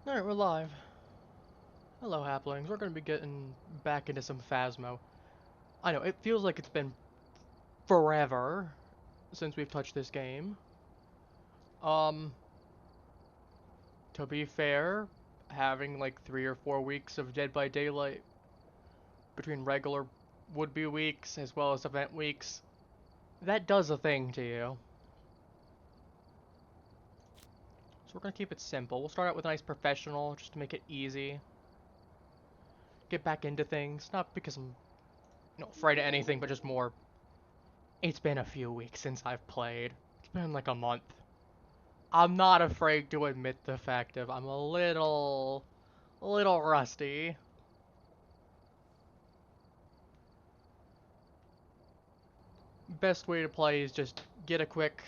Alright, we're live. Hello, Haplings. We're going to be getting back into some Phasmo. I know, it feels like it's been forever since we've touched this game. To be fair, having like 3 or 4 weeks of Dead by Daylight between regular would-be weeks as well as event weeks, that does a thing to you. So we're going to keep it simple. We'll start out with a nice professional just to make it easy. Get back into things, not because I'm afraid of anything, but just more, it's been a few weeks since I've played. It's been like a month. I'm not afraid to admit the fact of I'm a little rusty. Best way to play is just get a quick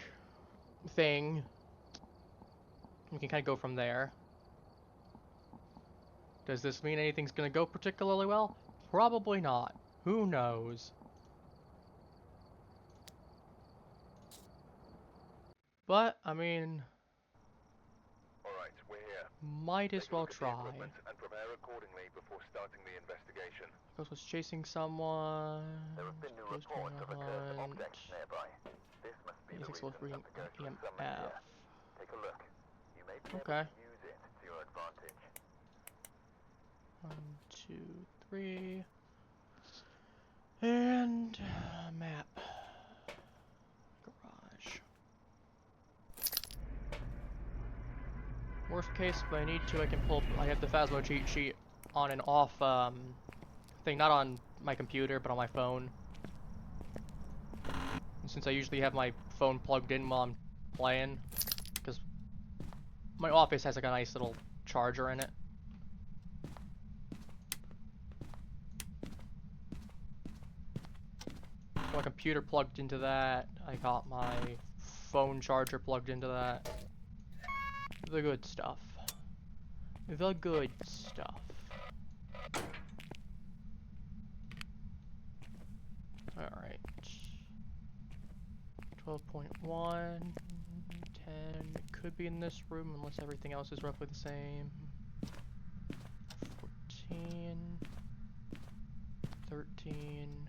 thing. We can kind of go from there. Does this mean anything's gonna go particularly well? Probably not. Who knows? But, I mean, Alright, we're here. might as Take a well look at the try. equipment and prepare accordingly before starting the investigation. Ghost was chasing someone. There have been new Ghost reports doing of a accursed hunt. objects nearby. This must be the E6 reason reading that the ghost was summoned EMF. here. Take a look. You may be Okay. able to use it to your advantage. 1, 2, 3. And map. Garage. Worst case, if I need to, I can pull. I have the Phasmo cheat sheet on and off thing, not on my computer, but on my phone. And since I usually have my phone plugged in while I'm playing, because my office has like a nice little charger in it. Got my computer plugged into that. I got my phone charger plugged into that. The good stuff. The good stuff. Alright. 12.1. 10. It could be in this room unless everything else is roughly the same. 14. 13.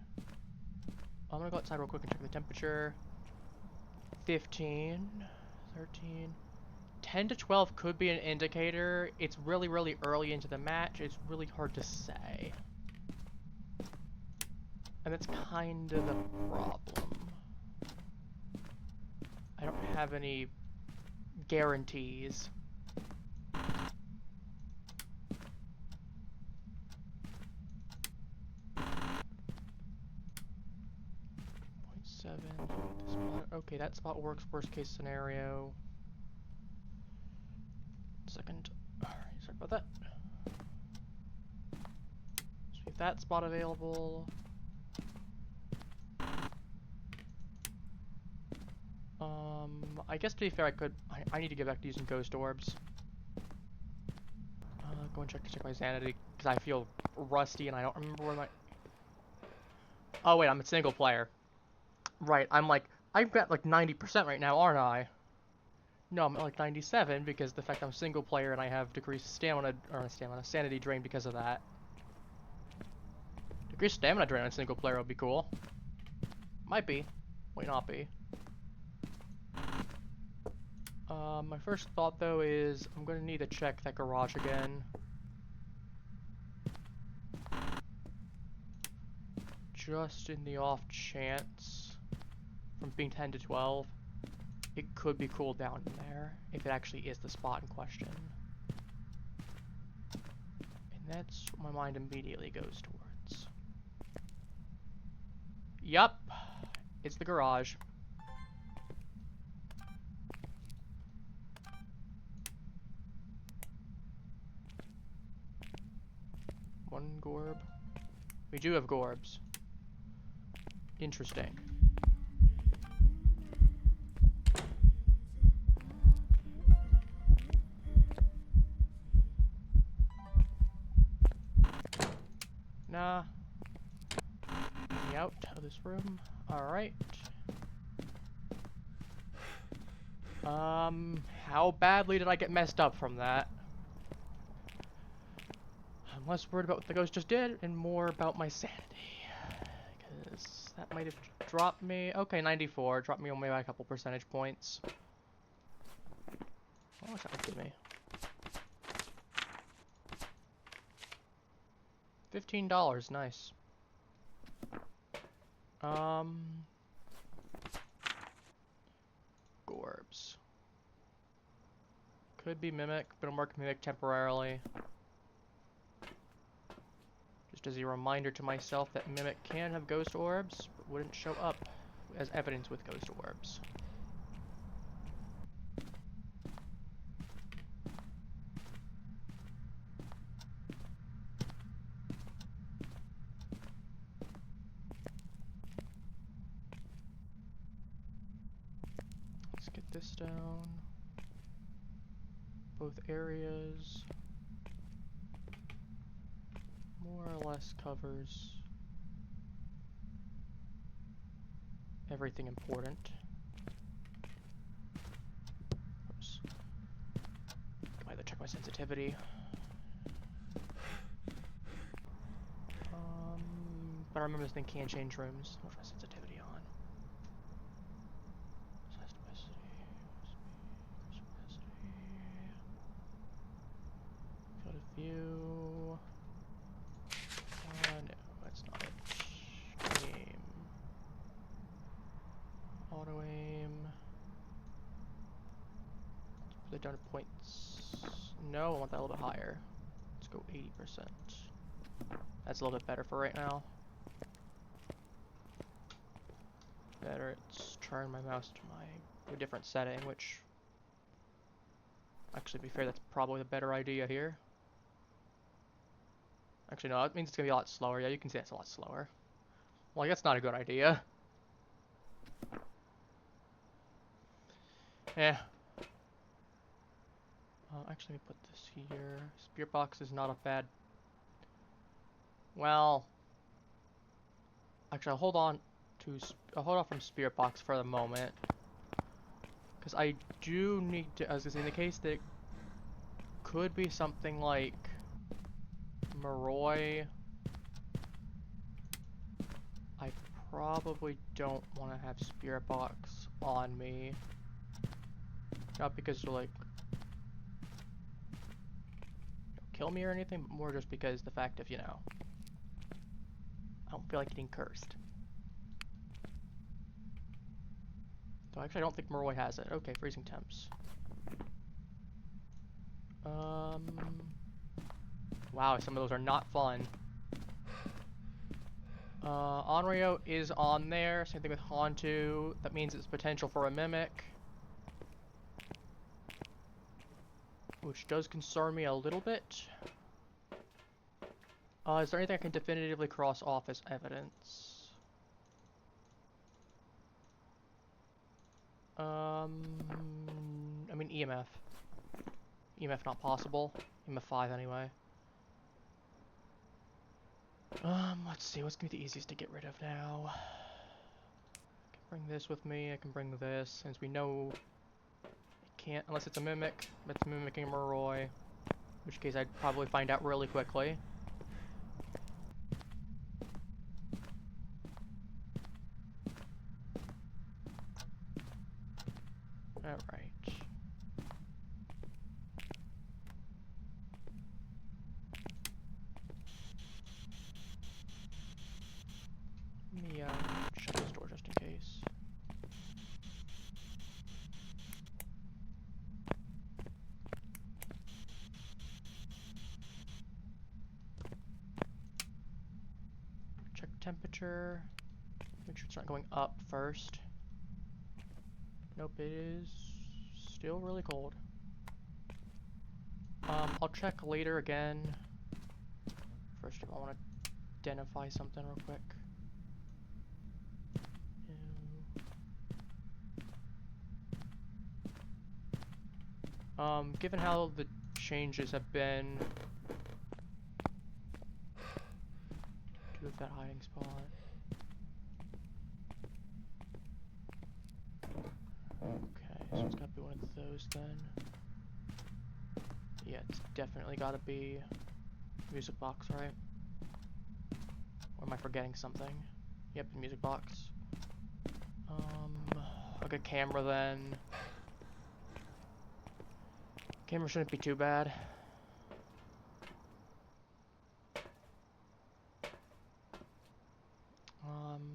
I'm gonna go outside real quick and check the temperature. 15. 13. 10 to 12 could be an indicator. It's really early into the match. It's really hard to say. And that's kind of the problem. I don't have any guarantees. Okay, that spot works worst case scenario. Second. Alright, sorry about that. So we have that spot available. I guess to be fair, I need to get back to using ghost orbs. Go and check my sanity, because I feel rusty and I don't remember where my... Oh wait, I'm a single player. Right, I've got like 90% right now, aren't I? No, I'm at like 97 because the fact I'm single player and I have decreased sanity drain because of that. Decreased stamina drain on single player would be cool. Might be. Might not be. My first thought though is I'm gonna need to check that garage again. Just in the off chance, from being 10 to 12, it could be cooled down in there, if it actually is the spot in question. And that's what my mind immediately goes towards. Yup, it's the garage. One Gorb. We do have Gorbs. Interesting. Nah. Get me out of this room. Alright. How badly did I get messed up from that? I'm less worried about what the ghost just did and more about my sanity. Because that might have dropped me. Okay, 94. Dropped me only by a couple percentage points. How much that would give me? $15. Nice. Gorbs. Could be Mimic, but I'll mark Mimic temporarily. Just as a reminder to myself that Mimic can have Ghost Orbs, but wouldn't show up as evidence with Ghost Orbs. Let's get this down. Both areas. More or less covers everything important. Oops. Might either check my sensitivity. But I remember this thing can change rooms. What's my sensitivity on? Field of view. No, that's not it. Aim. Auto aim. Put it down to points. No, I want that a little bit higher. Let's go 80%. That's a little bit better for right now. Better, it's turn my mouse to a different setting, which actually, to be fair, that's probably the better idea here. Actually, no, that means it's gonna be a lot slower. Yeah, you can see that's a lot slower. Well, that's not a good idea. Yeah. Actually, let me put this here. Spirit box is not a bad. Well, actually, I'll hold off from Spirit box for the moment, because I do need to. I was gonna say, in the case that could be something like Moroi, I probably don't want to have Spirit box on me. Not because they're like kill me or anything, but more just because the fact of, I don't feel like getting cursed. So actually I don't think Moroi has it. Okay, freezing temps. Wow, some of those are not fun. Onryo is on there, same thing with Hantu. That means it's potential for a Mimic. Which does concern me a little bit. Is there anything I can definitively cross off as evidence? I mean EMF. EMF not possible. EMF 5 anyway. Let's see, what's gonna be the easiest to get rid of now? I can bring this with me, I can bring this, since we know it can't, unless it's a Mimic, but it's mimicking Moroi. In which case I'd probably find out really quickly. Alright. Let me shut this door just in case. Check temperature. Make sure it's not going up first. Nope, it is still really cold. I'll check later again. First of all, I want to identify something real quick. Given how the changes have been to that hiding spot. Okay, so it's gotta be one of those then. Yeah, it's definitely gotta be Music box, right? Or am I forgetting something? Yep, the music box. I'll get camera then. Camera shouldn't be too bad.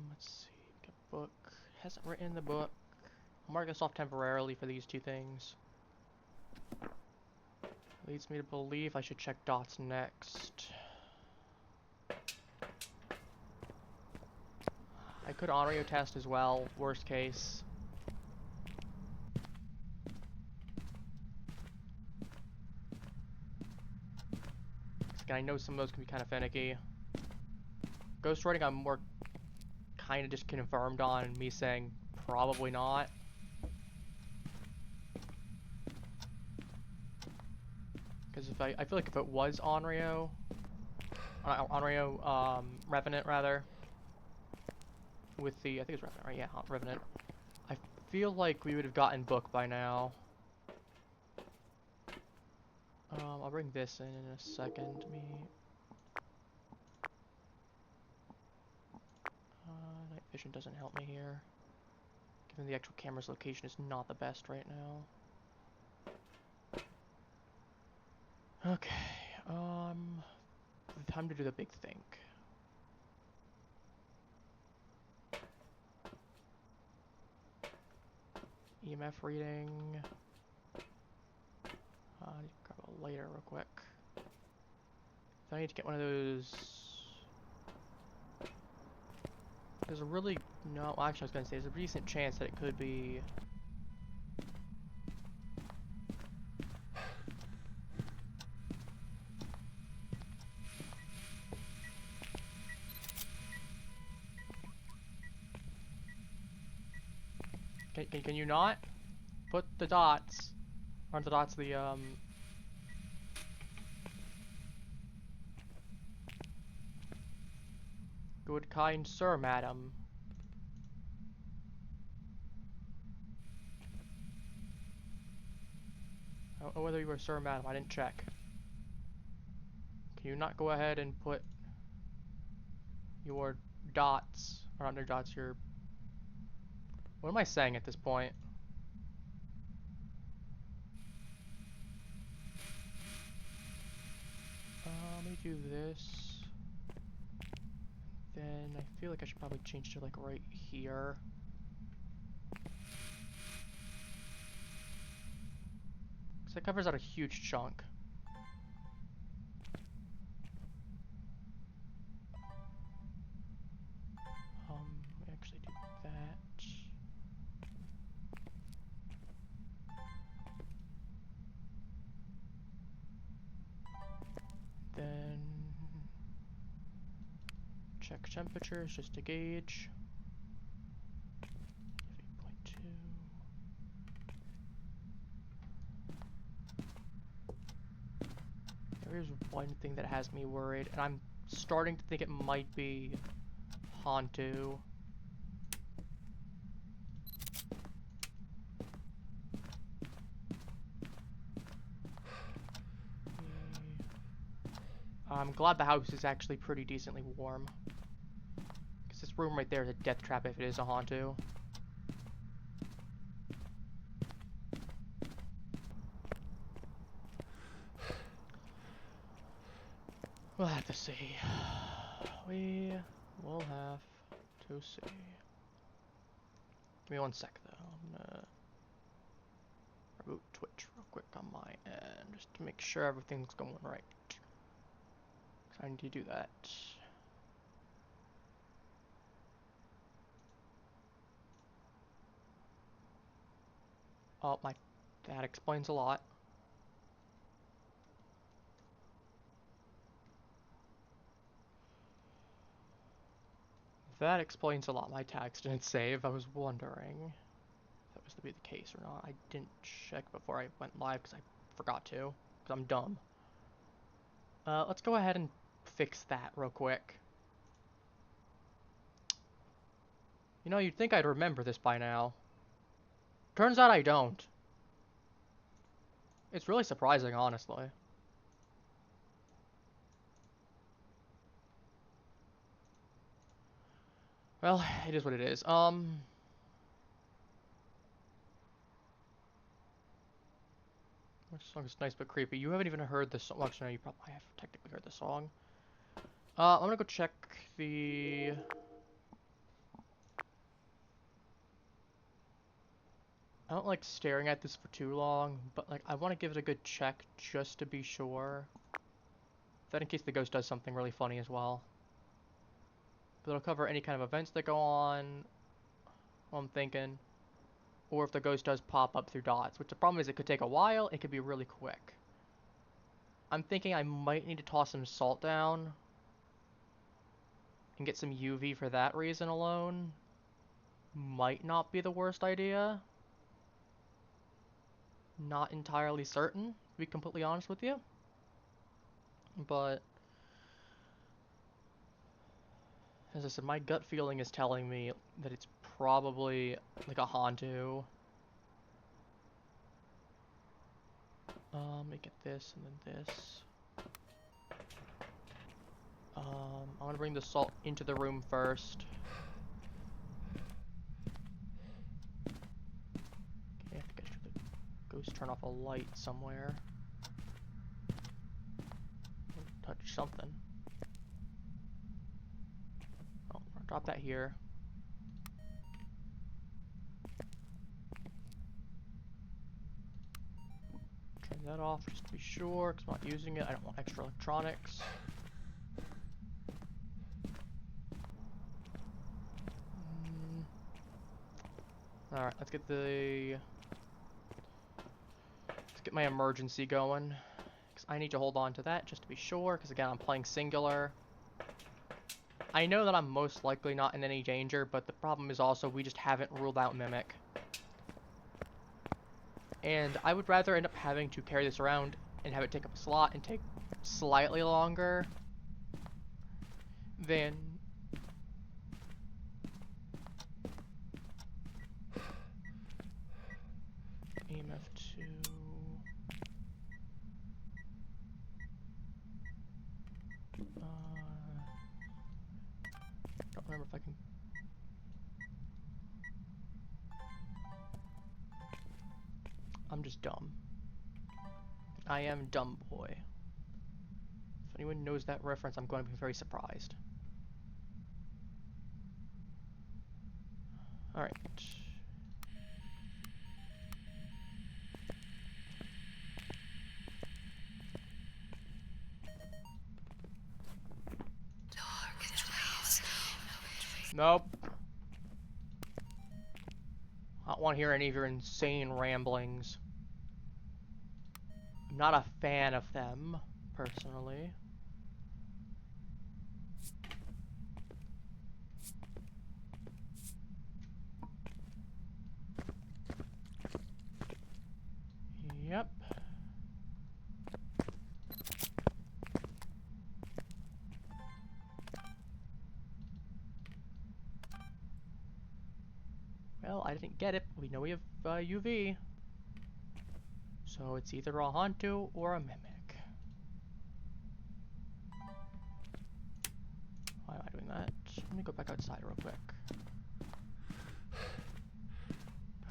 Let's see. Get book. Hasn't written the book. I'll mark this off temporarily for these two things. Leads me to believe I should check dots next. I could Onryo test as well, worst case. I know some of those can be kind of finicky. Ghostwriting I'm more kind of just confirmed on, me saying probably not. Because if I feel like if it was Onryo, Revenant rather, with the, I think it's Revenant, right? Yeah, Revenant. I feel like we would have gotten book by now. I'll bring this in a second. Night vision doesn't help me here. Given the actual camera's location is not the best right now. Okay, time to do the big think. EMF reading. I need to grab a lighter real quick. I need to get one of those. There's a really no. Well, actually, I was gonna say there's a decent chance that it could be. Can you not put the dots? Aren't the dots the Good kind sir, madam. I don't know whether you were sir or madam, I didn't check. Can you not go ahead and put your dots, or not your dots, your... What am I saying at this point? Let me do this. Then I feel like I should probably change to like right here. Because that covers out a huge chunk. Actually do that. Then check temperatures just to gauge. 8.2. Here's one thing that has me worried, and I'm starting to think it might be Hantu. I'm glad the house is actually pretty decently warm. Because this room right there is a death trap if it is a Hantu. We'll have to see. We will have to see. Give me one sec though. I'm gonna reboot Twitch real quick on my end just to make sure everything's going right. I need to do that. Oh, that explains a lot. That explains a lot. My tags didn't save. I was wondering if that was to be the case or not. I didn't check before I went live because I forgot to. Because I'm dumb. Let's go ahead and fix that real quick. You know, you'd think I'd remember this by now. Turns out I don't. It's really surprising, honestly. Well, it is what it is. This song is nice but creepy. You haven't even heard the song. Well, actually, no, you probably have technically heard the song. I'm gonna go check the... I don't like staring at this for too long, but like I want to give it a good check just to be sure. That in case the ghost does something really funny as well. But it'll cover any kind of events that go on, I'm thinking. Or if the ghost does pop up through dots, which the problem is it could take a while, it could be really quick. I'm thinking I might need to toss some salt down and get some UV for that reason alone. Might not be the worst idea. Not entirely certain, to be completely honest with you. But as I said, my gut feeling is telling me that it's probably like a Hantu. Let me get this and then this. I'm gonna bring the salt into the room first. Okay, I think I should ghost turn off a light somewhere. Touch something. Oh, I'll drop that here. Turn that off just to be sure, because I'm not using it. I don't want extra electronics. Alright, let's get my emergency going. Because I need to hold on to that just to be sure, because again, I'm playing singular. I know that I'm most likely not in any danger, but the problem is also we just haven't ruled out Mimic. And I would rather end up having to carry this around and have it take up a slot and take slightly longer than... EMF2... don't remember if I can... I'm just dumb. I am dumb boy. If anyone knows that reference, I'm going to be very surprised. Alright. Nope. I don't want to hear any of your insane ramblings. I'm not a fan of them, personally. Yep. Well, I didn't get it. We know we have UV. So it's either a Hantu or a Mimic. Why am I doing that? Let me go back outside real quick.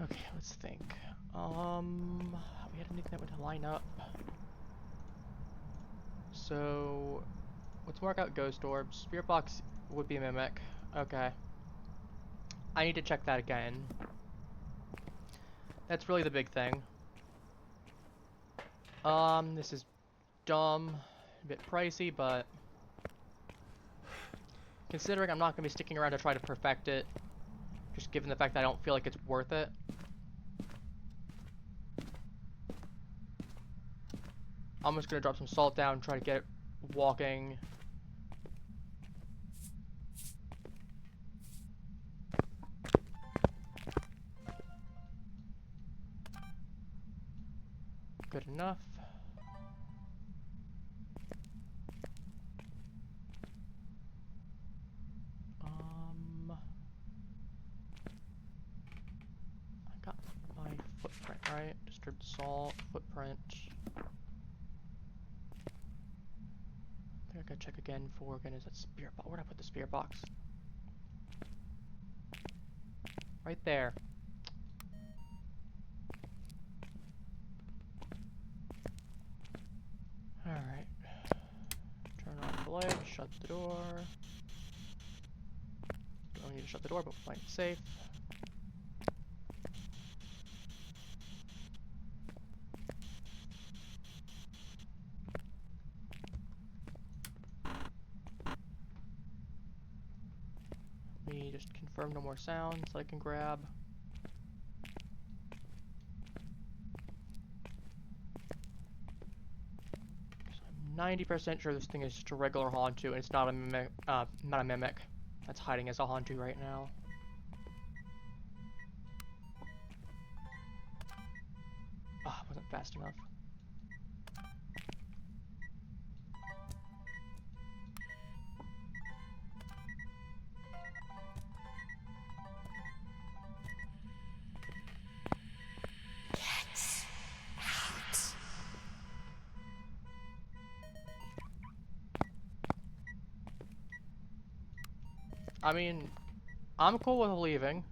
Okay, let's think. We had anything that would line up. So, let's mark out Ghost Orbs. Spirit Box would be a Mimic. Okay. I need to check that again. That's really the big thing. This is dumb, a bit pricey, but considering I'm not going to be sticking around to try to perfect it, just given the fact that I don't feel like it's worth it. I'm just going to drop some salt down, try to get it walking. Good enough. I got my footprint, right? Disturbed salt, footprint. I think I gotta check again for, again, is that spirit box? Where'd I put the spirit box? Right there. Alright. Turn off the light, shut the door. Don't need to shut the door, but we'll find it safe. Let me just confirm no more sounds that I can grab. I'm 90% sure this thing is just a regular Hauntu, and it's not a mimic, not a mimic that's hiding as a Hauntu right now. Ah, wasn't fast enough. I mean, I'm cool with leaving.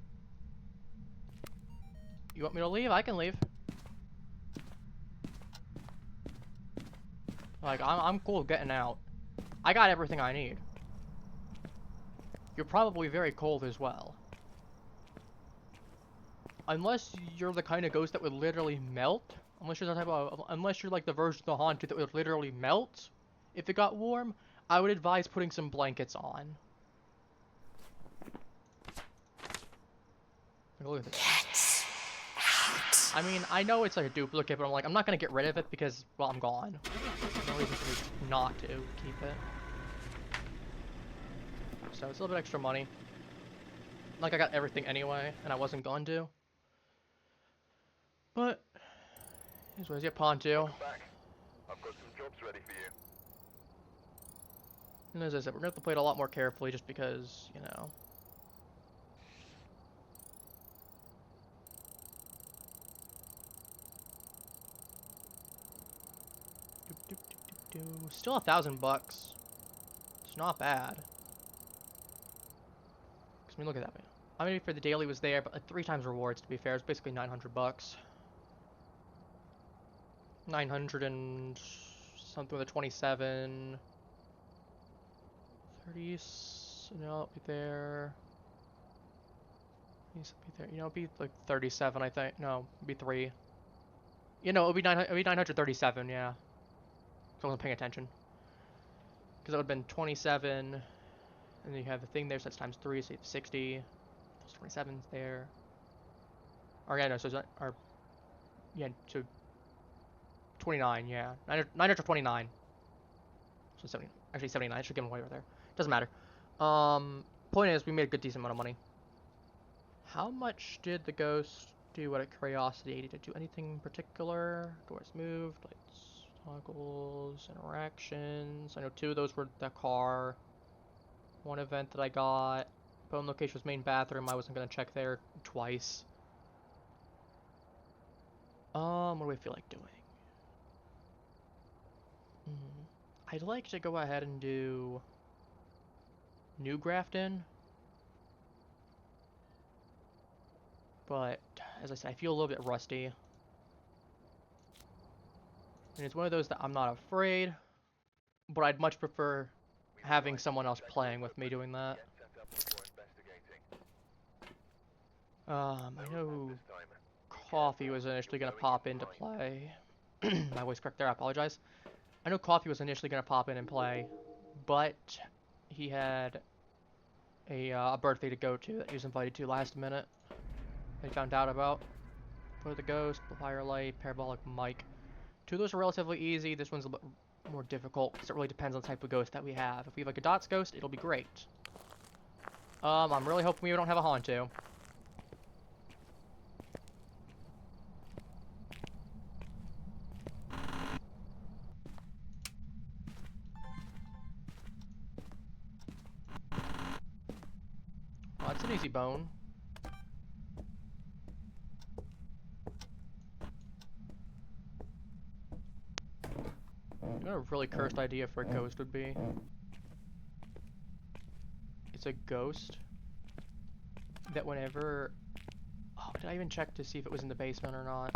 You want me to leave? I can leave. Like, I'm cool with getting out. I got everything I need. You're probably very cold as well. Unless you're the kind of ghost that would literally melt. Unless you're the type of, unless you're like the version of the Haunted that would literally melt if it got warm, I would advise putting some blankets on. Look at this. I mean, I know it's like a duplicate, but I'm like, I'm not gonna get rid of it because, well, I'm gone. No reason for me not to keep it. So it's a little bit extra money. Like I got everything anyway, and I wasn't going to. But, here's where's your Ponto. I've got some jobs ready for you. And as I said, we're gonna have to play it a lot more carefully just because, you know. Still $1,000. It's not bad. 'Cause, I mean, look at that, man. I mean, for the daily was there, but like 3 times rewards. To be fair, it's basically $900. 900 and something with a 27. 30. No, it'll be there. It'll be there. You know, it'll be like 37, I think. No, it'll be 3. You know, it'll be 937. Yeah. I wasn't paying attention. Because it would have been 27, and then you have the thing there, so that's times 3, so you have 60. Plus 27's there. Or yeah, no, so it's, or, yeah, so 29, yeah. 929. So 70, actually 79, I should give them away right there. Doesn't matter. Point is, we made a good decent amount of money. How much did the ghost do at Curiosity? Did it do anything in particular? Doors moved, lights, toggles, interactions. I know 2 of those were the car. 1 event that I got. Bone location was main bathroom. I wasn't gonna check there twice. What do I feel like doing? I'd like to go ahead and do New Grafton. But, as I said, I feel a little bit rusty. And it's one of those that I'm not afraid, but I'd much prefer having someone else playing with me doing that. I know Coffee was initially going to pop into play. My voice cracked there, I apologize. I know Coffee was initially going to pop in and play, but he had a birthday to go to that he was invited to last minute. They found out about. For the ghost, firelight, parabolic mic. 2 of those are relatively easy. This one's a little bit more difficult because it really depends on the type of ghost that we have. If we have like a dots ghost, it'll be great. I'm really hoping we don't have a Hauntu. Oh, that's an easy bone. You know what a really cursed idea for a ghost would be? It's a ghost that whenever Did I even check to see if it was in the basement or not?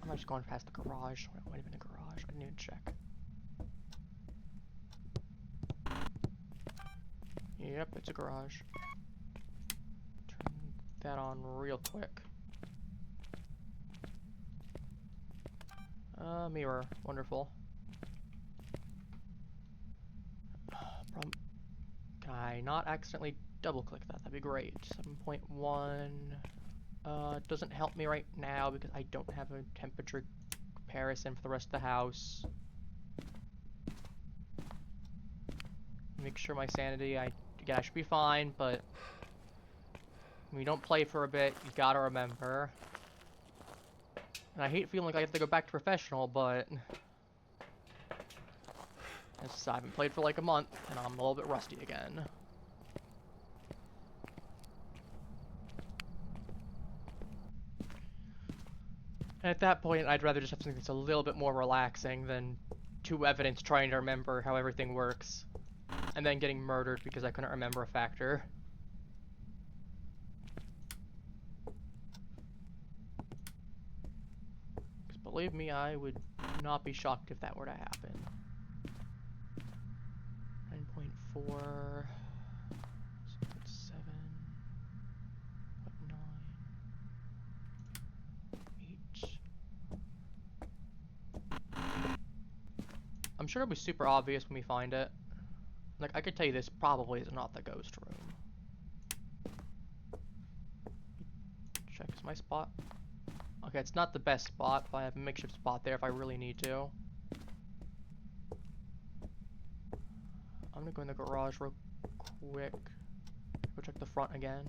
I'm just going past the garage. It might have been the garage. I didn't even check. Yep, it's a garage. Turn that on real quick. Mirror. Wonderful. Can I not accidentally double click that? That'd be great. 7.1. Doesn't help me right now because I don't have a temperature comparison for the rest of the house. Make sure my sanity, I should be fine, but when you don't play for a bit, you gotta remember. And I hate feeling like I have to go back to professional, but I haven't played for like a month, and I'm a little bit rusty again. And at that point, I'd rather just have something that's a little bit more relaxing than 2 evidence trying to remember how everything works, and then getting murdered because I couldn't remember a factor. Because believe me, I would not be shocked if that were to happen. 9.4... 7... 9... 8... I'm sure it'll be super obvious when we find it. Like, I could tell you this probably is not the ghost room. Check, is my spot? Okay, it's not the best spot, but I have a makeshift spot there if I really need to. I'm gonna go in the garage real quick. Go check the front again.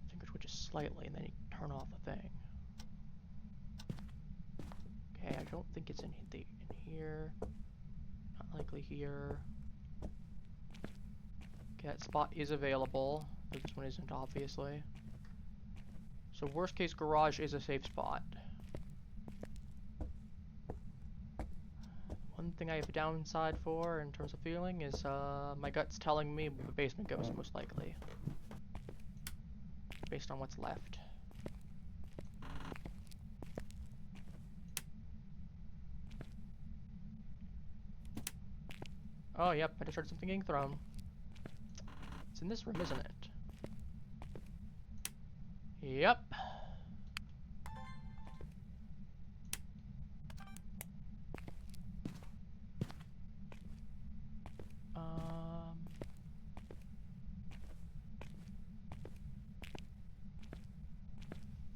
Finger twitches slightly, and then you turn off the thing. Okay, I don't think it's in here. Not likely here. Okay, that spot is available, but this one isn't, obviously. So worst case, garage is a safe spot. One thing I have a downside for in terms of feeling is my gut's telling me the basement ghost most likely. Based on what's left. Oh, yep, I just heard something getting thrown. It's in this room, isn't it? Yep.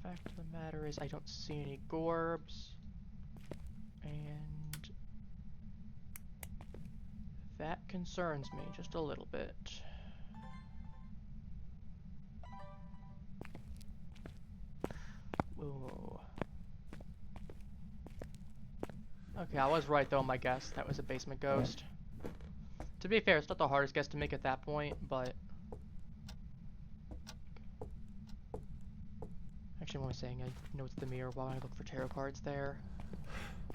Fact of the matter is I don't see any gorbs. And that concerns me just a little bit. Whoa. Okay, I was right though in my guess. That was a basement ghost. To be fair, it's not the hardest guess to make at that point, but... Actually, what I was saying, I know it's the mirror while I look for tarot cards there.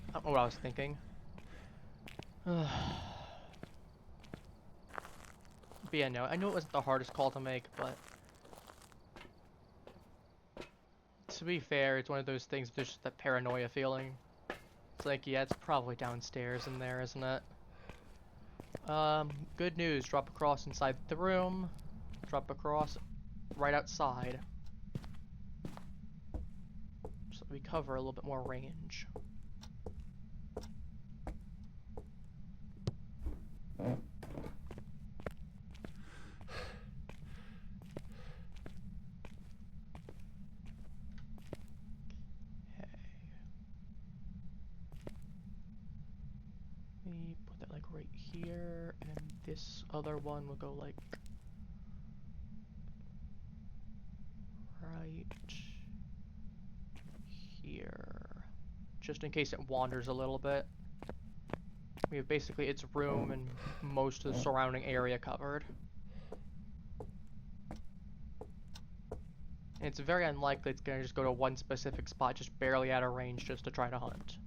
I don't know what I was thinking. But yeah, no, I know it wasn't the hardest call to make, but... To be fair, it's one of those things, there's just that paranoia feeling. It's like, yeah, it's probably downstairs in there, isn't it? Good news, drop across inside the room. Drop across right outside. So we cover a little bit more range. Right here, and then this other one will go like right here, just in case it wanders a little bit. We have basically its room and most of the surrounding area covered. And it's very unlikely it's gonna just go to one specific spot, just barely out of range, just to try to hunt.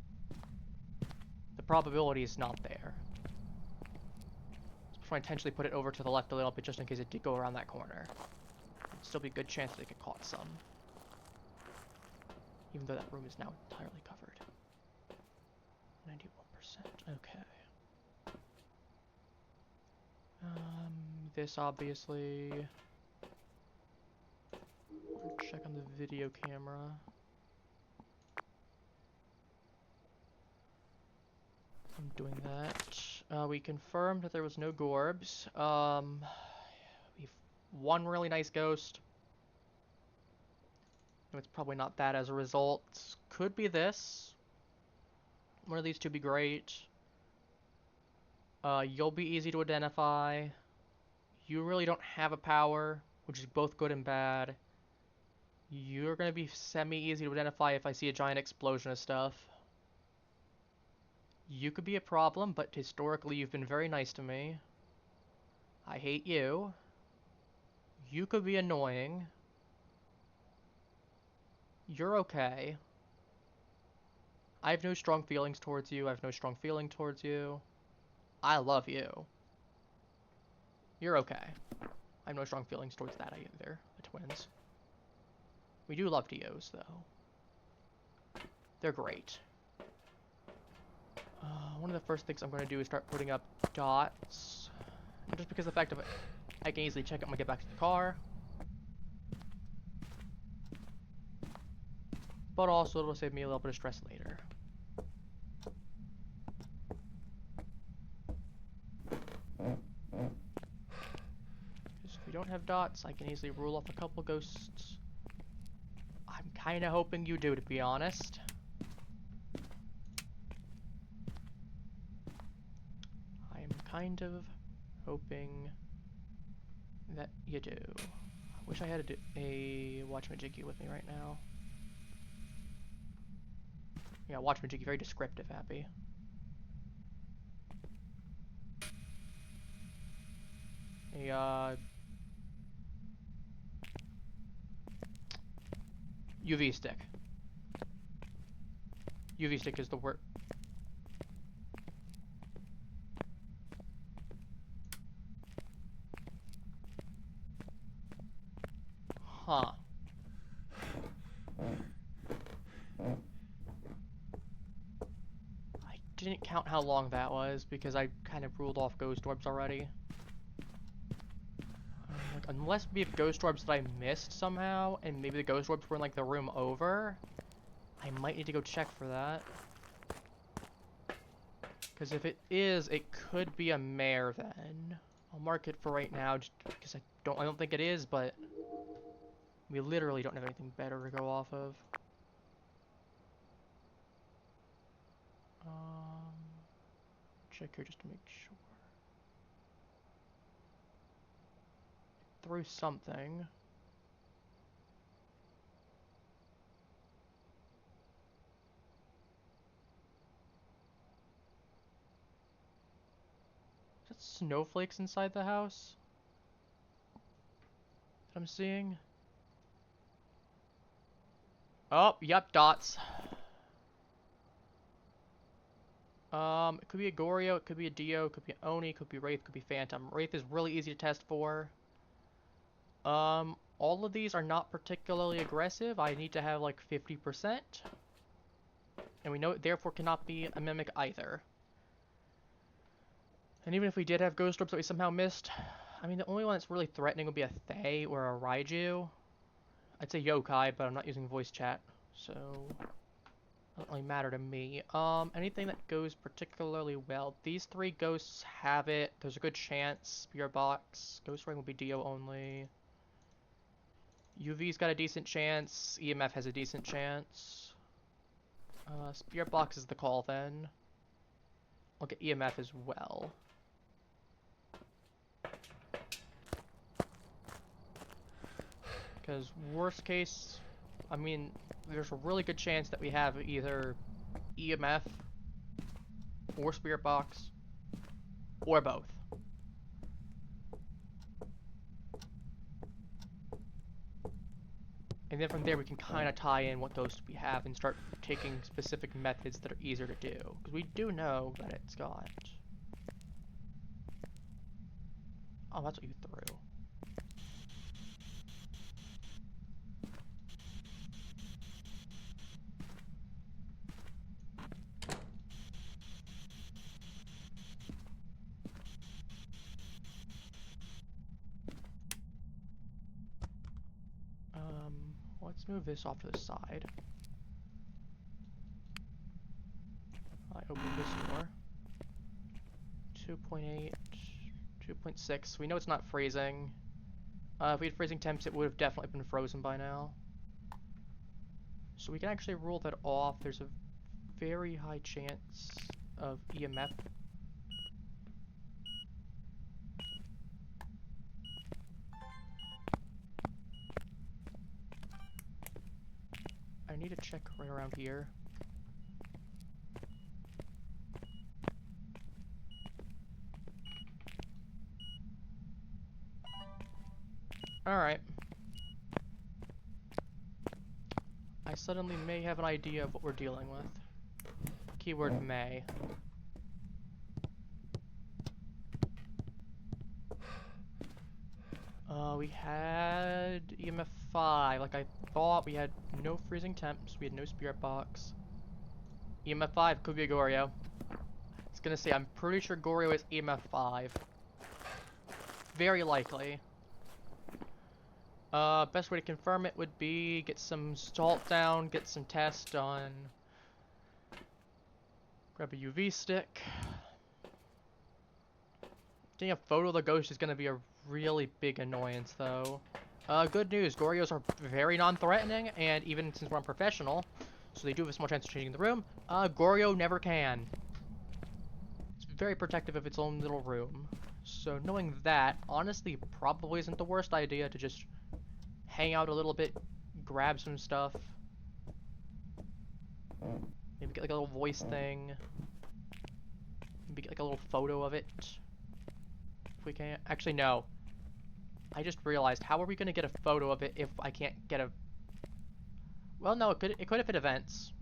The probability is not there. Just want to intentionally put it over to the left a little bit just in case it did go around that corner. It'd still be a good chance that it get caught some. Even though that room is now entirely covered. 91%, okay. This obviously... Check on the video camera. I'm doing that. We confirmed that there was no Gorbs. We've one really nice ghost. It's probably not that as a result. Could be this. One of these two be great. You'll be easy to identify. You really don't have a power, which is both good and bad. You're gonna be semi-easy to identify if I see a giant explosion of stuff. You could be a problem, but historically you've been very nice to me. I hate you. You could be annoying. You're okay. I have no strong feelings towards you. I have no strong feeling towards you. I love you. You're okay. I have no strong feelings towards that either. The twins. We do love Dios, though. They're great. One of the first things I'm going to do is start putting up dots. Just because of the fact of it, I can easily check it when I get back to the car. But also it'll save me a little bit of stress later. Because if we don't have dots, I can easily rule off a couple ghosts. I'm kind of hoping you do, to be honest. I'm kind of hoping that you do. I wish I had a watchmajiggy with me right now. Yeah, watchmajiggy, very descriptive, Appy. A UV stick. UV stick is the word. Huh. I didn't count how long that was because I kind of ruled off ghost orbs already. Like, unless we have ghost orbs that I missed somehow, and maybe the ghost orbs were in like the room over, I might need to go check for that. Because if it is, it could be a mare then. I'll mark it for right now just because I don't think it is, but we literally don't have anything better to go off of. Check here just to make sure. Through something. Is that snowflakes inside the house that I'm seeing? Oh, yep, dots. It could be a Goryo, it could be a Dio, it could be an Oni, it could be Wraith, it could be Phantom. Wraith is really easy to test for. All of these are not particularly aggressive. I need to have like 50%. And we know it therefore cannot be a Mimic either. And even if we did have Ghost Orbs that we somehow missed, I mean the only one that's really threatening would be a Thaye or a Raiju. I'd say Yokai, but I'm not using voice chat, so doesn't really matter to me. Anything that goes particularly well. These three ghosts have it. There's a good chance. Spear Box. Ghost Ring will be Dio only. UV's got a decent chance. EMF has a decent chance. Spirit Box is the call then. I'll get EMF as well. Because worst case, I mean, there's a really good chance that we have either EMF or Spirit Box or both. And then from there we can kind of tie in what those we have and start taking specific methods that are easier to do. Because we do know that it's got Oh, that's what you threw. Let's move this off to the side. I open this door. 2.8, 2.6. We know it's not freezing. If we had freezing temps, it would have definitely been frozen by now. So we can actually rule that off. There's a very high chance of EMF. I need to check right around here. Alright. I suddenly may have an idea of what we're dealing with. Keyword may. We had EMF 5, like I thought. We had no freezing temps, we had no spirit box. EMF 5 could be a Goryo. I was gonna say, I'm pretty sure Goryo is EMF 5. Very likely. Best way to confirm it would be get some salt down, get some tests done. Grab a UV stick. Getting a photo of the ghost is gonna be a really big annoyance, though. Good news, Goryos are very non-threatening, and even since we're unprofessional, so they do have a small chance of changing the room, Goryo never can. It's very protective of its own little room. So knowing that, honestly, probably isn't the worst idea to just hang out a little bit, grab some stuff. Maybe get like a little voice thing. Maybe get like a little photo of it. If we can't. Actually, no. I just realized, how are we gonna get a photo of it if I can't get a... Well, no, it could if it events.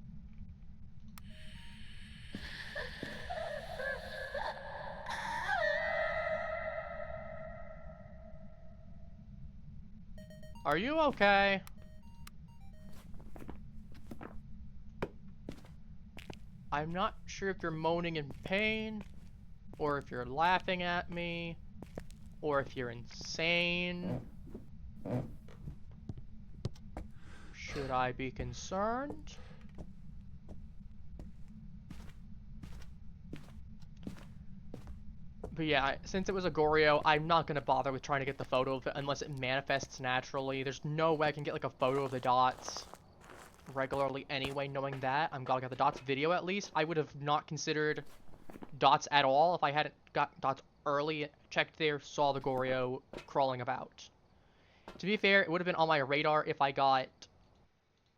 Are you okay? I'm not sure if you're moaning in pain, or if you're laughing at me, or if you're insane. Should I be concerned? But yeah, since it was a Goryo, I'm not gonna bother with trying to get the photo of it unless it manifests naturally. There's no way I can get like a photo of the dots regularly anyway, knowing that. I'm gonna get the dots video at least. I would have not considered dots at all if I hadn't got dots early, checked there, saw the Goryo crawling about. To be fair, it would have been on my radar if I got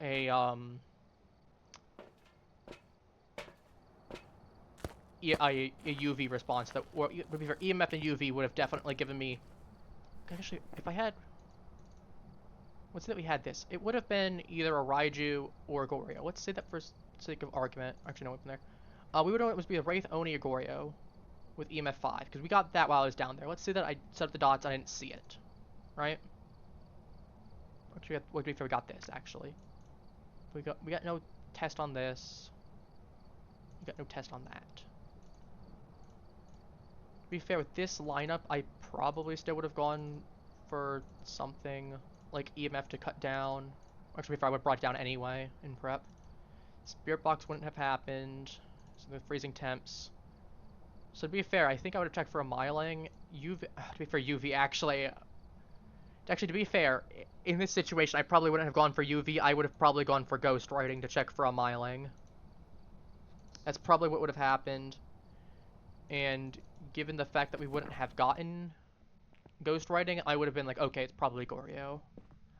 a UV response that, or would be for EMF and UV would have definitely given me. Actually, if I had, let's say that we had this, it would have been either a Raiju or a Goryo. Let's say that for sake of argument. Actually, no, from there. We would know it was be a Wraith, Oni, or Goryo with EMF 5 because we got that while I was down there. Let's say that I set up the dots, I didn't see it, right? Actually, what do we got this actually? We got no test on this. We got no test on that. To be fair, with this lineup, I probably still would have gone for something like EMF to cut down. Actually, if I would have brought it down anyway in prep. Spirit box wouldn't have happened. So the freezing temps. So to be fair, I think I would have checked for a miling. UV, to be fair, UV actually. Actually, to be fair, in this situation, I probably wouldn't have gone for UV. I would have probably gone for ghost writing to check for a miling. That's probably what would have happened. And given the fact that we wouldn't have gotten ghost writing, I would have been like, okay, it's probably Goryo.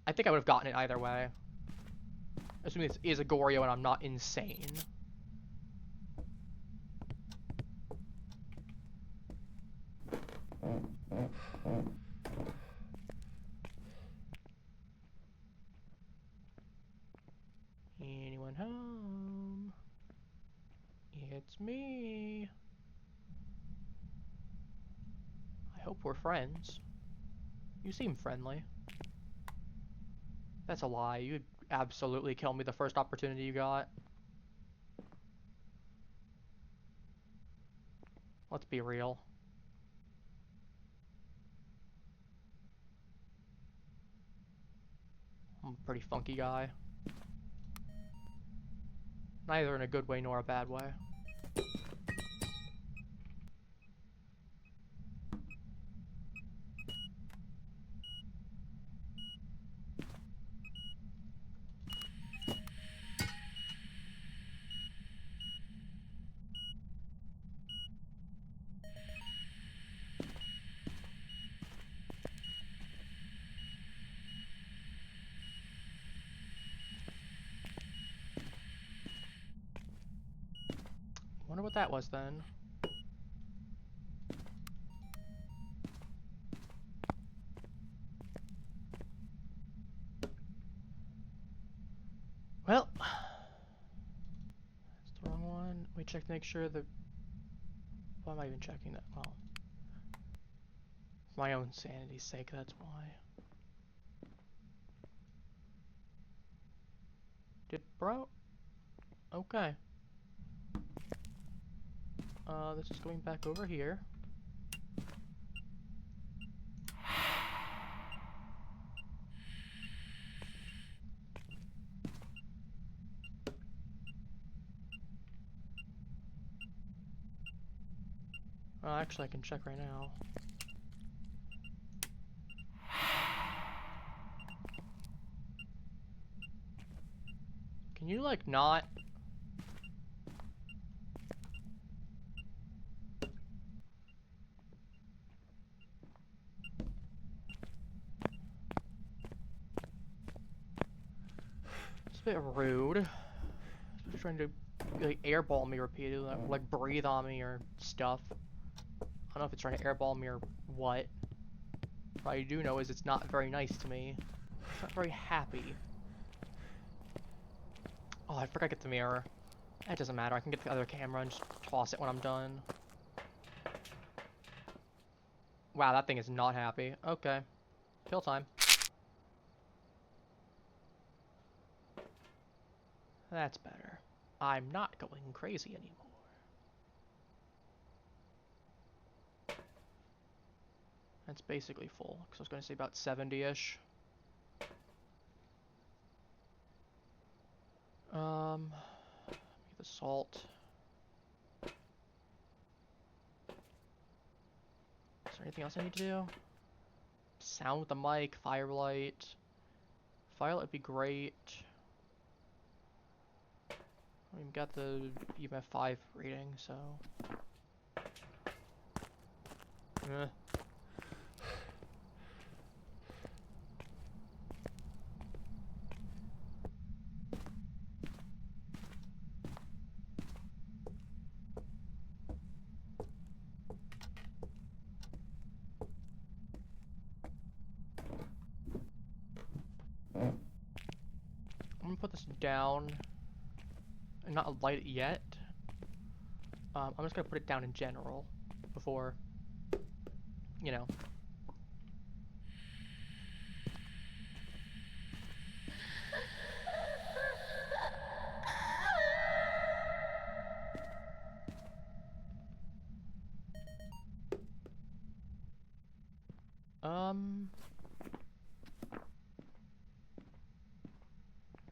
I think I would have gotten it either way. Assuming this is a Goryo and I'm not insane. Anyone home? It's me. I hope we're friends. You seem friendly. That's a lie. You'd absolutely kill me the first opportunity you got. Let's be real. I'm a pretty funky guy. Neither in a good way nor a bad way. Wonder what that was then. Well, that's the wrong one. Let me check to make sure the. Why am I even checking that? Well, for my own sanity's sake, that's why. Did bro? Okay. This is going back over here. Actually, I can check right now. Can you, like, not? It's a bit rude. It's trying to, like, airball me repeatedly, like, breathe on me or stuff. I don't know if it's trying to airball me or what. What I do know is it's not very nice to me. It's not very happy. Oh, I forgot to get the mirror. That doesn't matter. I can get the other camera and just toss it when I'm done. Wow, that thing is not happy. Okay. Kill time. That's better. I'm not going crazy anymore. That's basically full, because I was going to say about 70-ish. Get the salt. Is there anything else I need to do? Sound with the mic, firelight. Firelight would be great. We've got the EMF 5 reading, so. I'm gonna put this down and not light it yet. I'm just gonna put it down in general before, you know.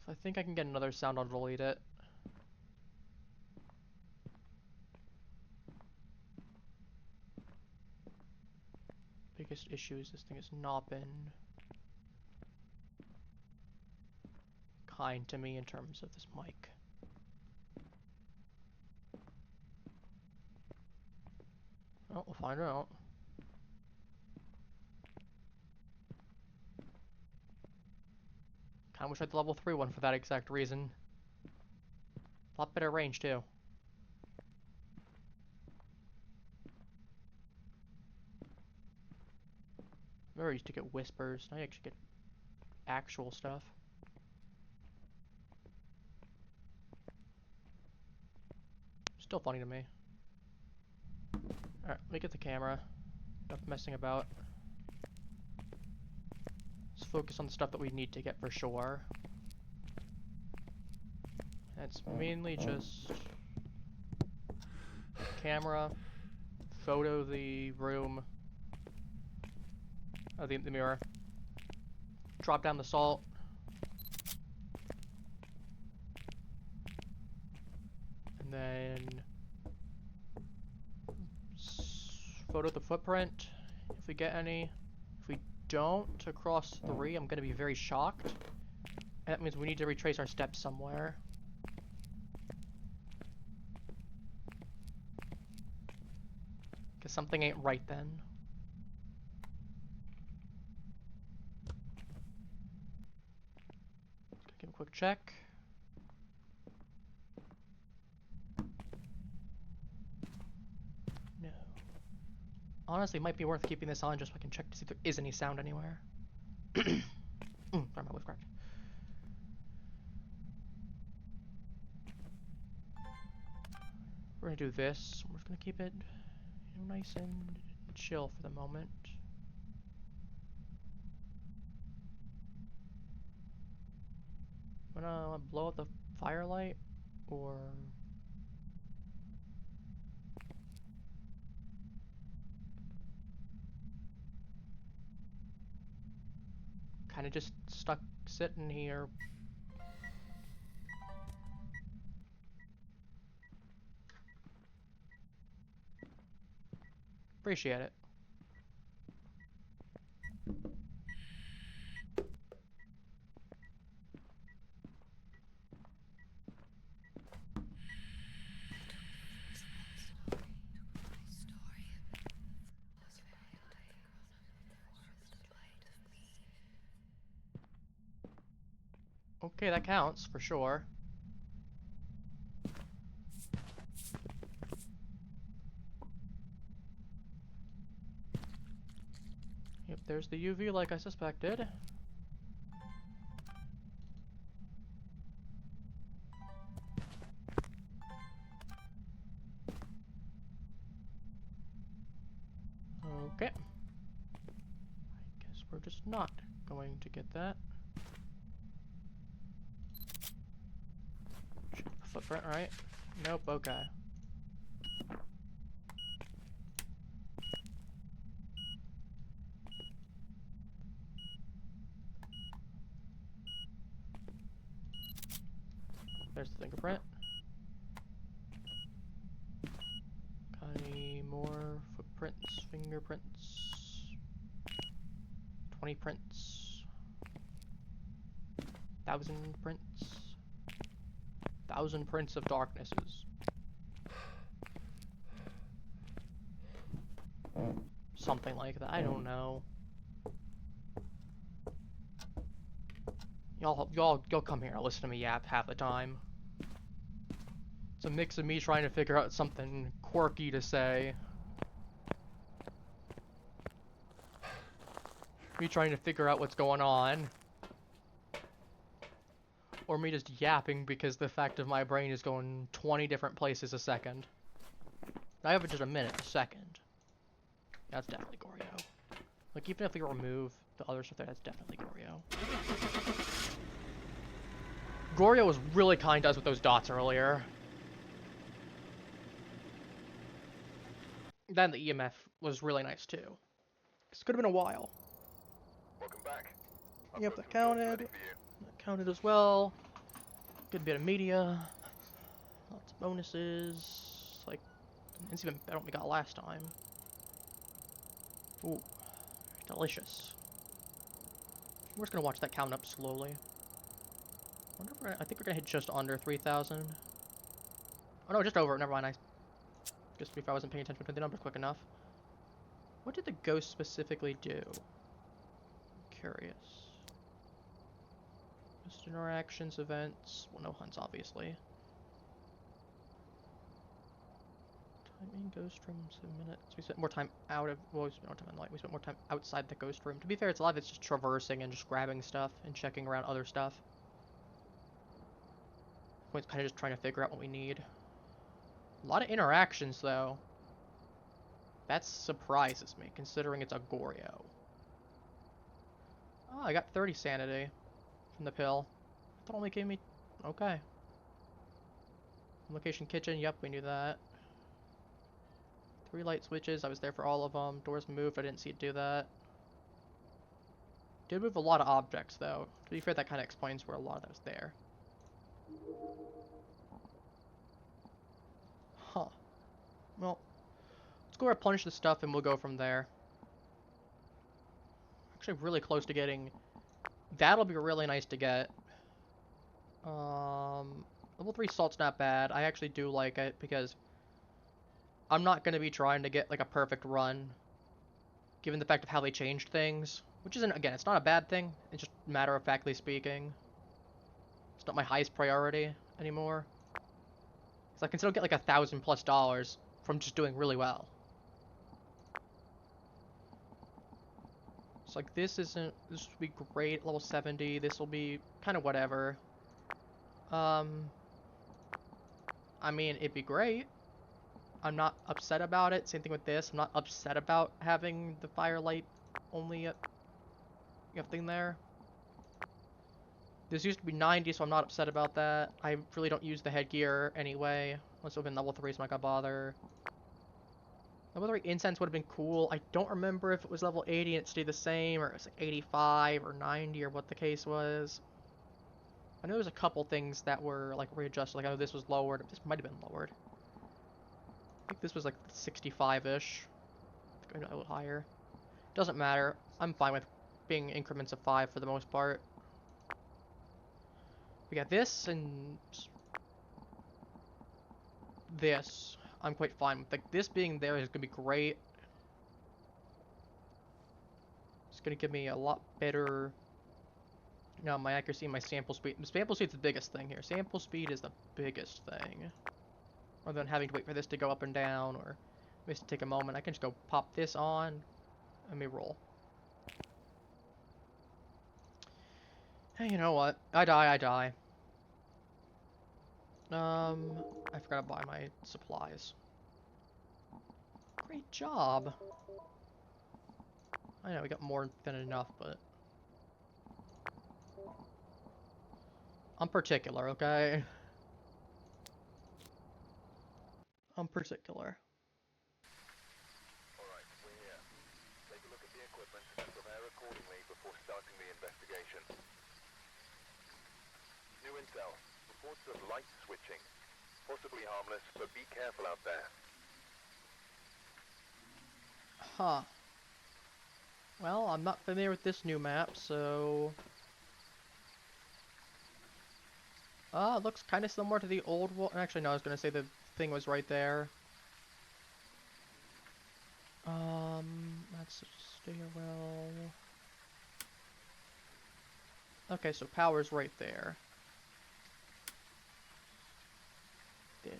If I think I can get another sound, I'll delete it. Biggest issue is this thing has not been kind to me in terms of this mic. Oh, we'll find out. Kinda wish I had the level 3 one for that exact reason. A lot better range too. Remember I used to get whispers, now I actually get actual stuff. Still funny to me. Alright, let me get the camera. Enough messing about. Let's focus on the stuff that we need to get for sure. That's mainly just camera, photo the room, the mirror, drop down the salt, and then photo the footprint if we get any. If we don't across 3, I'm gonna be very shocked. And that means we need to retrace our steps somewhere. Because something ain't right then. Give a quick check. No. Honestly, it might be worth keeping this on just so I can check to see if there is any sound anywhere. Sorry, my voice cracked. We're gonna do this. We're just gonna keep it, you know, nice and chill for the moment. I'm gonna blow out the firelight, or kind of just stuck sitting here. Appreciate it. Okay, that counts for sure. Yep, there's the UV like I suspected. Okay. I guess we're just not going to get that. Footprint, right? Nope, okay. There's the fingerprint. Got any more footprints, fingerprints? 20 prints. 1,000 prints. 1,000 prints of darknesses. Something like that. I don't know. Y'all come here and listen to me yap half the time. It's a mix of me trying to figure out something quirky to say. Me trying to figure out what's going on. Or me just yapping because the fact of my brain is going 20 different places a second. I have it just a minute, a second. That's definitely Goryo. Like, even if we remove the other stuff there, that's definitely Goryo. Goryo was really kind to us with those dots earlier. Then the EMF was really nice too. This could have been a while. Welcome back. Yep, that counted. That counted as well. Good bit of media. Lots of bonuses. Like, it's even better than we got last time. Ooh, delicious. We're just gonna watch that count up slowly. I think we're gonna hit just under 3,000. Oh no, just over. Never mind. I just if I wasn't paying attention to the numbers quick enough. What did the ghost specifically do? I'm curious. Just interactions, events. Well, no hunts, obviously. Timing ghost rooms in minutes. We spent more time out of. Well, we spent more time in light. We spent more time outside the ghost room. To be fair, it's a lot of it's just traversing and just grabbing stuff and checking around other stuff. It's kind of just trying to figure out what we need. A lot of interactions, though. That surprises me, considering it's a Goryo. Oh, I got 30 sanity from the pill. It only gave me... Okay. Location kitchen, yep, we knew that. 3 light switches, I was there for all of them. Doors moved, I didn't see it do that. Did move a lot of objects, though. To be fair, that kind of explains where a lot of that was there. Huh. Well, let's go replenish the stuff and we'll go from there. Actually, really close to getting... That'll be really nice to get. Level 3 salt's not bad. I actually do like it because I'm not going to be trying to get like a perfect run, given the fact of how they changed things. Which isn't, again, it's not a bad thing. It's just matter-of-factly speaking. It's not my highest priority anymore. Because I can still get like $1,000+ from just doing really well. It's like, this will be great, level 70. This will be kind of whatever. I mean, it'd be great. I'm not upset about it. Same thing with this. I'm not upset about having the firelight only thing there. This used to be 90, so I'm not upset about that. I really don't use the headgear anyway. Unless it would have been level 3, so I'm not gonna bother. Level 3 incense would have been cool. I don't remember if it was level 80 and it stayed the same, or it was 85 or 90, or what the case was. I know there was a couple things that were like readjusted. Like I know this was lowered. This might have been lowered. I think this was like 65-ish. Going a little higher. Doesn't matter. I'm fine with being increments of 5 for the most part. We got this and this. I'm quite fine with. Like this being there is gonna be great. It's gonna give me a lot better. No, my accuracy and my sample speed. The sample speed's the biggest thing here. Sample speed is the biggest thing. Rather than having to wait for this to go up and down or this to take a moment, I can just go pop this on and me roll. Hey, you know what? I die. I forgot to buy my supplies. Great job. I know we got more than enough, but I'm particular, okay? I'm particular. Alright, we're here. Take a look at the equipment and prepare accordingly before starting the investigation. New intel. Reports of light switching. Possibly harmless, but be careful out there. Huh. Well, I'm not familiar with this new map, so... it looks kind of similar to the old one. Actually, no, I was going to say the thing was right there. That's a stairwell. Okay, so power's right there. This.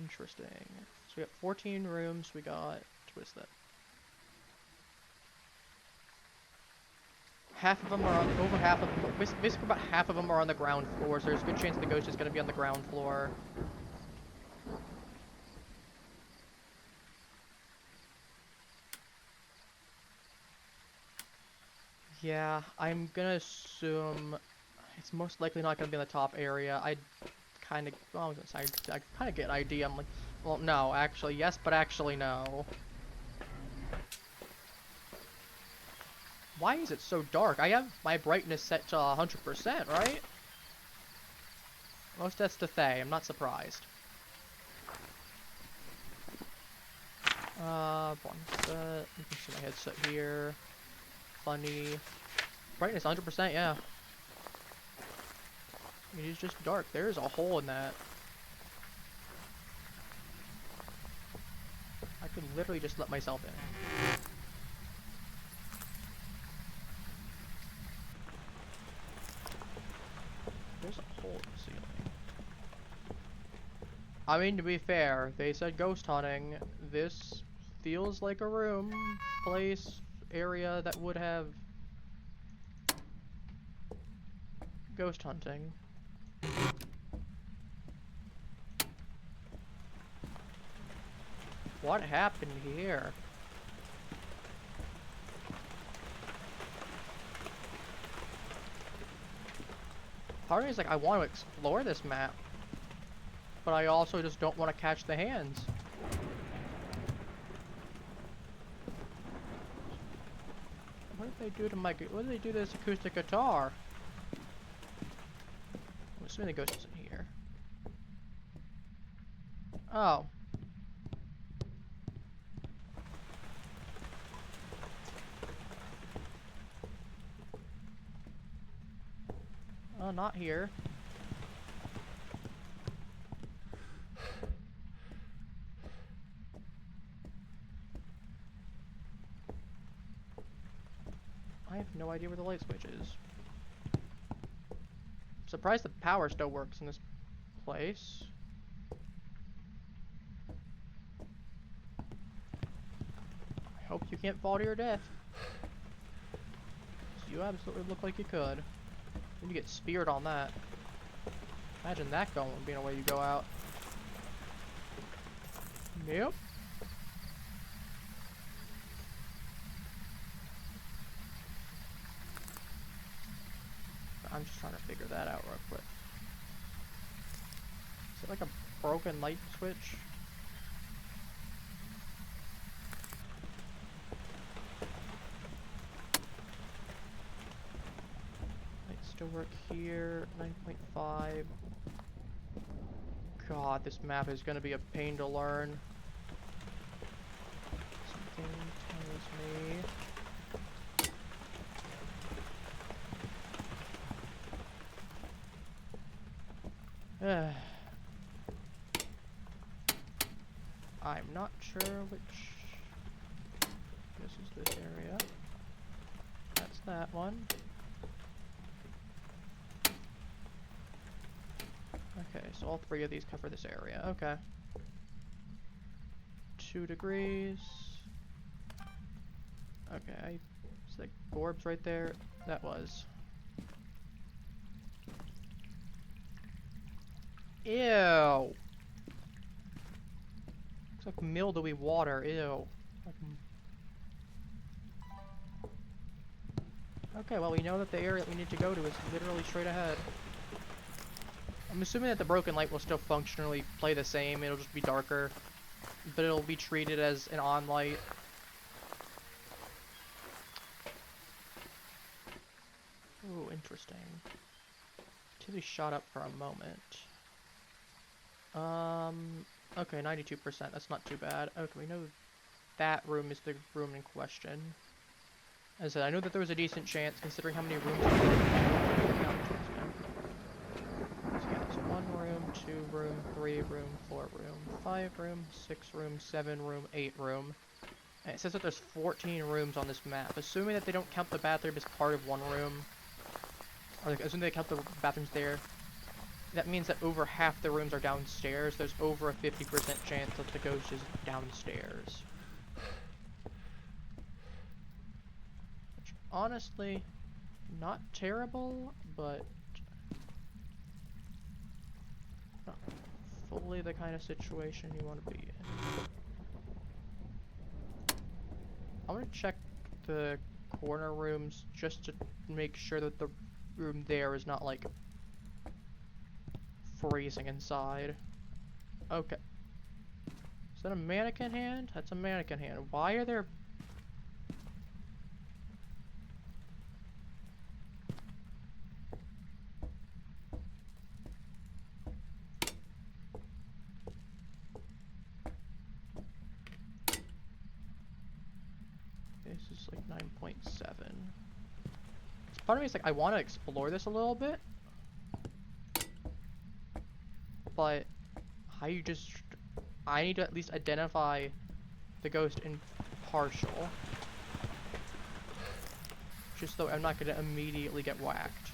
Interesting. So we got 14 rooms, we got... What is that? Half of them are on... Over half of them... Basically about half of them are on the ground floor, so there's a good chance the ghost is going to be on the ground floor. Yeah, I'm gonna assume it's most likely not gonna be in the top area. I kind of, well, I was gonna say, I kind of get an idea. I'm like, well, no, actually, yes, but actually, no. Why is it so dark? I have my brightness set to 100%, right? Most that's to Thaye. I'm not surprised. One set. You can see my headset here. Funny. Brightness 100%, yeah. It is just dark. There's a hole in that. I could literally just let myself in. There's a hole in the ceiling. I mean, to be fair, they said ghost hunting. This feels like a room, place, area that would have ghost hunting. What happened here? Part of me is like, I want to explore this map, but I also just don't want to catch the hands. What did they do to my? What did they do to this acoustic guitar? I'm assuming the ghost is in here. Oh. Oh, not here. I have no idea where the light switch is. I'm surprised the power still works in this place. I hope you can't fall to your death. You absolutely look like you could. You get speared on that. Imagine that going being a way you go out. Nope. I'm just trying to figure that out real quick. Is it like a broken light switch? Lights still work here. 9.5. God, this map is gonna be a pain to learn. Something tells me. I'm not sure which. This is this area. That's that one. Okay, so all three of these cover this area. Okay. 2 degrees. Okay, it's the orbs right there. That was. Ew. Looks like mildewy water. Ew. Okay, well we know that the area that we need to go to is literally straight ahead. I'm assuming that the broken light will still functionally play the same. It'll just be darker, but it'll be treated as an on light. Ooh, interesting. Tilly shot up for a moment. Okay, 92%. That's not too bad. Okay, we know that room is the room in question. As I said, I know that there was a decent chance considering how many rooms there were. So yeah, so 1 room, 2 room, 3 room, 4 room, 5 room, 6 room, 7 room, 8 room. And it says that there's 14 rooms on this map. Assuming that they don't count the bathroom as part of one room, or like, assuming they count the bathrooms there, that means that over half the rooms are downstairs. There's over a 50% chance that the ghost is downstairs. Which, honestly, not terrible, but not fully the kind of situation you want to be in. I want to check the corner rooms just to make sure that the room there is not, like, freezing inside. Okay. Is that a mannequin hand? That's a mannequin hand. Why are there... This is like 9.7. Part of me is like, I want to explore this a little bit. But how you just... I need to at least identify the ghost in partial. Just so I'm not going to immediately get whacked.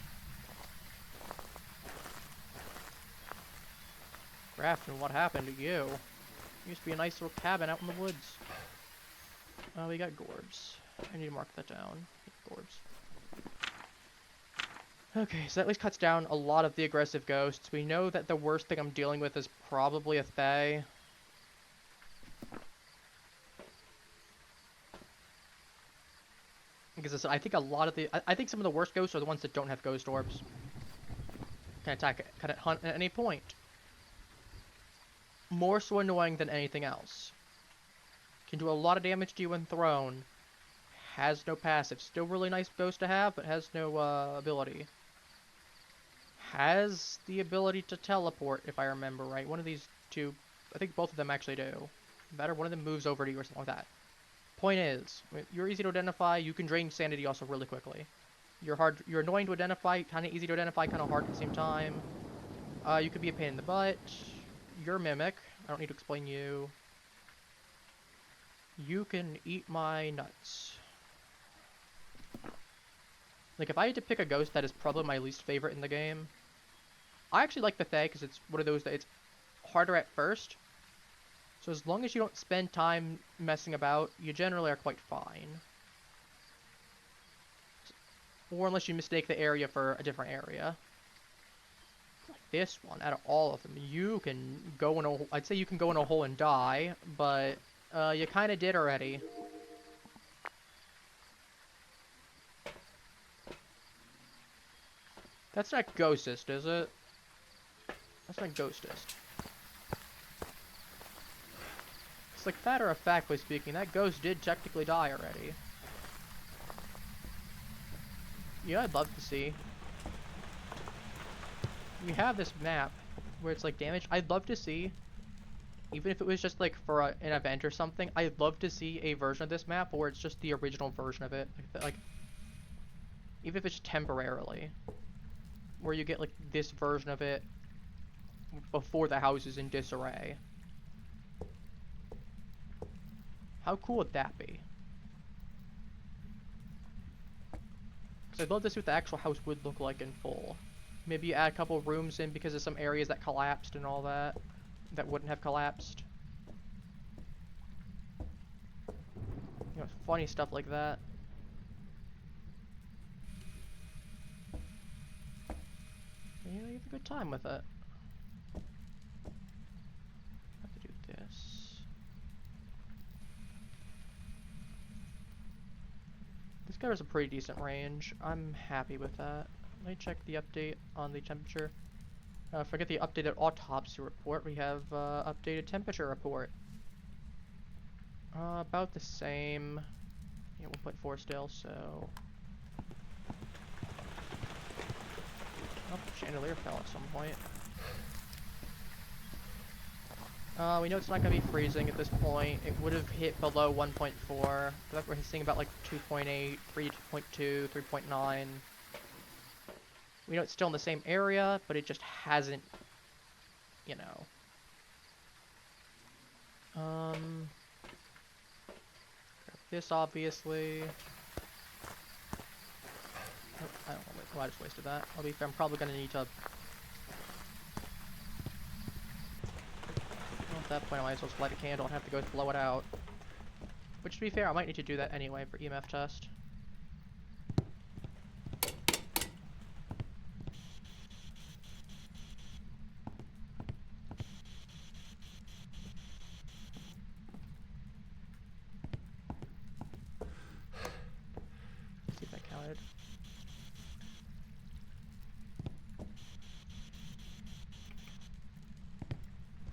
Grafton, what happened to you? Used to be a nice little cabin out in the woods. Oh, we got Gorbs. I need to mark that down. Gorbs. Okay, so that at least cuts down a lot of the aggressive ghosts. We know that the worst thing I'm dealing with is probably a Thaye. I said, I think a lot of the... I think some of the worst ghosts are the ones that don't have ghost orbs. Can attack, can hunt at any point. More so annoying than anything else. Can do a lot of damage to you when thrown. Has no passive. Still really nice ghost to have, but has no ability. Has the ability to teleport, if I remember right. One of these two, I think both of them actually do. Better, one of them moves over to you or something like that. Point is, you're easy to identify. You can drain sanity also really quickly. You're annoying to identify, kind of easy to identify, kind of hard at the same time. You could be a pain in the butt. You're a mimic. I don't need to explain you. You can eat my nuts. Like, if I had to pick a ghost that is probably my least favorite in the game, I actually like the Thaye because it's one of those that it's harder at first. So as long as you don't spend time messing about, you generally are quite fine. Or unless you mistake the area for a different area. Like this one, out of all of them, you can go in a... I'd say you can go in a hole and die, but you kind of did already. That's not Ghostist, is it? That's not Ghostist. It's like, matter of factly speaking, that ghost did technically die already. Yeah, I'd love to see. We have this map where it's like damage. I'd love to see, even if it was just like for an event or something, I'd love to see a version of this map where it's just the original version of it. Like even if it's temporarily. Where you get like this version of it before the house is in disarray. How cool would that be? Because I'd love to see what the actual house would look like in full. Maybe you add a couple rooms in because of some areas that collapsed and all that. That wouldn't have collapsed. You know, funny stuff like that. You know, you have a good time with it. Have to do this. This covers a pretty decent range. I'm happy with that. Let me check the update on the temperature. Forget the updated autopsy report. We have updated temperature report. About the same. Yeah, 1.4 still, so... Oh, chandelier fell at some point. We know it's not going to be freezing at this point. It would have hit below 1.4. But we're seeing about like 2.8, 3.2, 3.9. We know it's still in the same area, but it just hasn't, you know. Grab this, obviously. Oh, I don't know, well, I just wasted that. I'll be fair, I'm probably going to need to... Well, at that point, I might as well just light a candle and have to go blow it out. Which, to be fair, I might need to do that anyway for EMF test.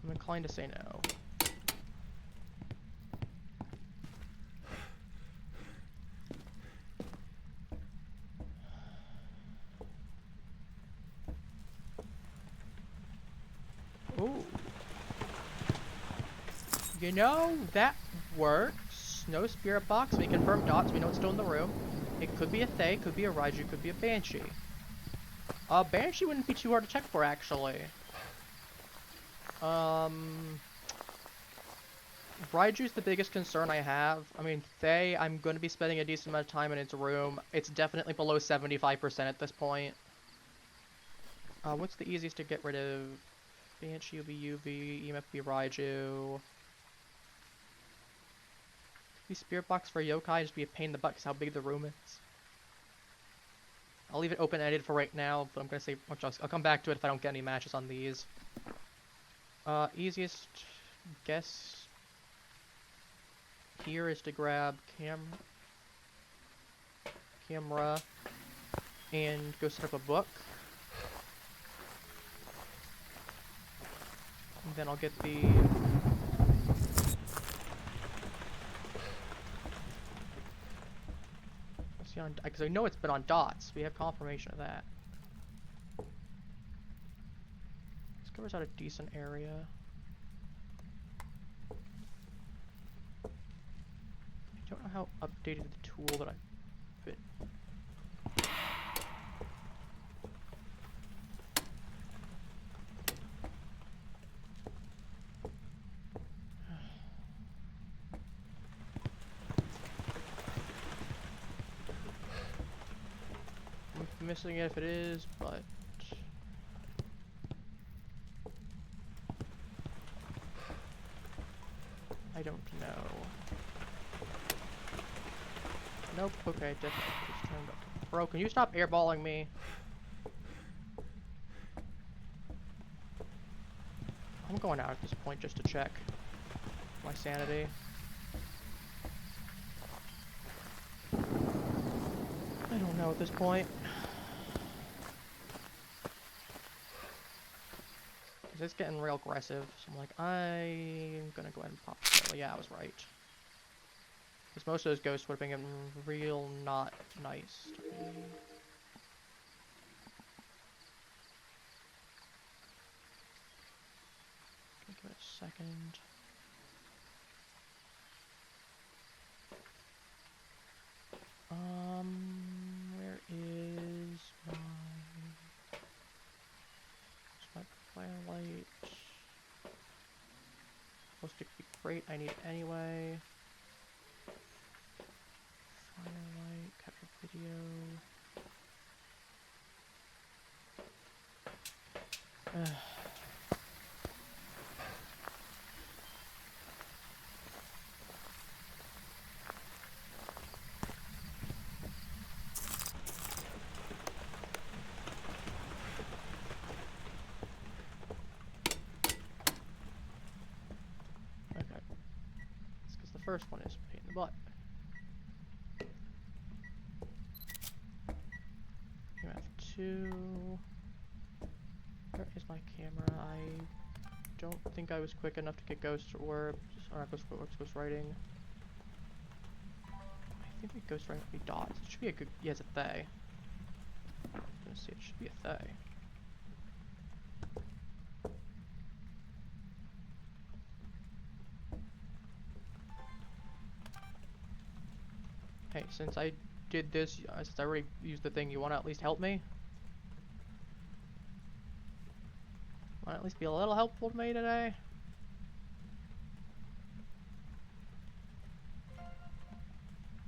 I'm inclined to say no. Ooh. You know, that works. No spirit box. We confirm dots. We know it's still in the room. It could be a Thaye, could be a Raiju, could be a Banshee. Banshee wouldn't be too hard to check for, actually. Raiju's the biggest concern I have. I mean, Thaye, I'm going to be spending a decent amount of time in its room. It's definitely below 75% at this point. What's the easiest to get rid of? Banshee will be UV, EMF will be Raiju. The Spirit Box for Yokai just be a pain in the butt because how big the room is. I'll leave it open-ended for right now, but I'm going to say, I'll come back to it if I don't get any matches on these. Easiest guess here is to grab camera. camera and go set up a book. And then I'll get the... Let's see on... Because I know it's been on dots. We have confirmation of that. This covers out a decent area. I don't know how updated the tool that I fit. I'm missing it if it is, but I don't know. Nope. Okay, definitely just turned up. Bro, can you stop airballing me? I'm going out at this point just to check my sanity. I don't know at this point. It's getting real aggressive, so I'm like, I'm gonna go ahead and pop it. Well, yeah, I was right. Because most of those ghosts would have been real not nice to me. Give it a second. Where is my firelight? Supposed to be great. I need it anyway. Firelight, capture video. Okay. It's because the first one is a pain in the butt. You have two. Where is my camera? I don't think I was quick enough to get ghost orbs, or not ghost orbs, ghost writing. I think we ghost writing would be dots. It should be a good. Yeah, it's a Thaye. I was gonna say it should be a Thaye. Hey, since I did this, since I already used the thing, you want to at least help me? Want to at least be a little helpful to me today?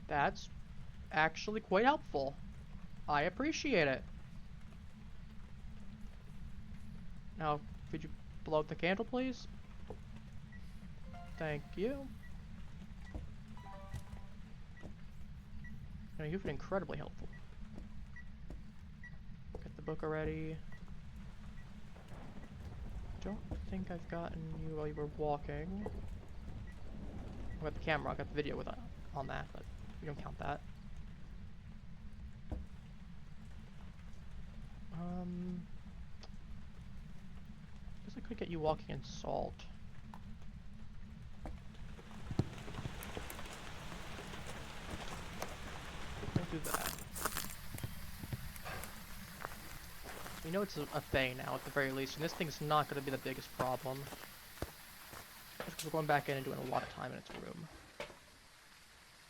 That's actually quite helpful. I appreciate it. Now, could you blow out the candle, please? Thank you. No, you've been incredibly helpful. Get the book already. Don't think I've gotten you while you were walking. I got the camera, I got the video with on that, but we don't count that. Guess I could get you walking in salt. Don't do that. We know it's a Thaye now, at the very least, and this thing's not going to be the biggest problem. Because we're going back in and doing a lot of time in its room.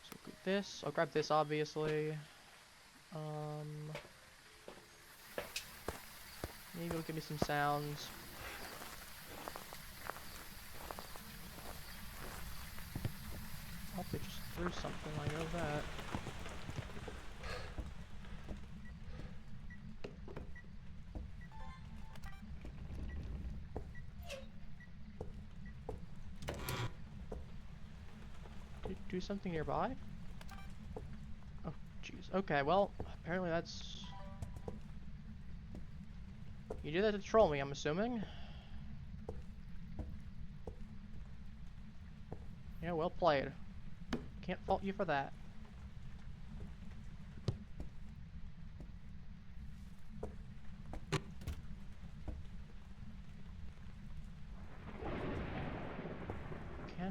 So grab this. I'll grab this, obviously. Maybe it'll give me some sounds. Oh, they just threw something, I know that. Do something nearby? Oh, jeez. Okay, well, apparently that's... You did that to troll me, I'm assuming. Yeah, well played. Can't fault you for that.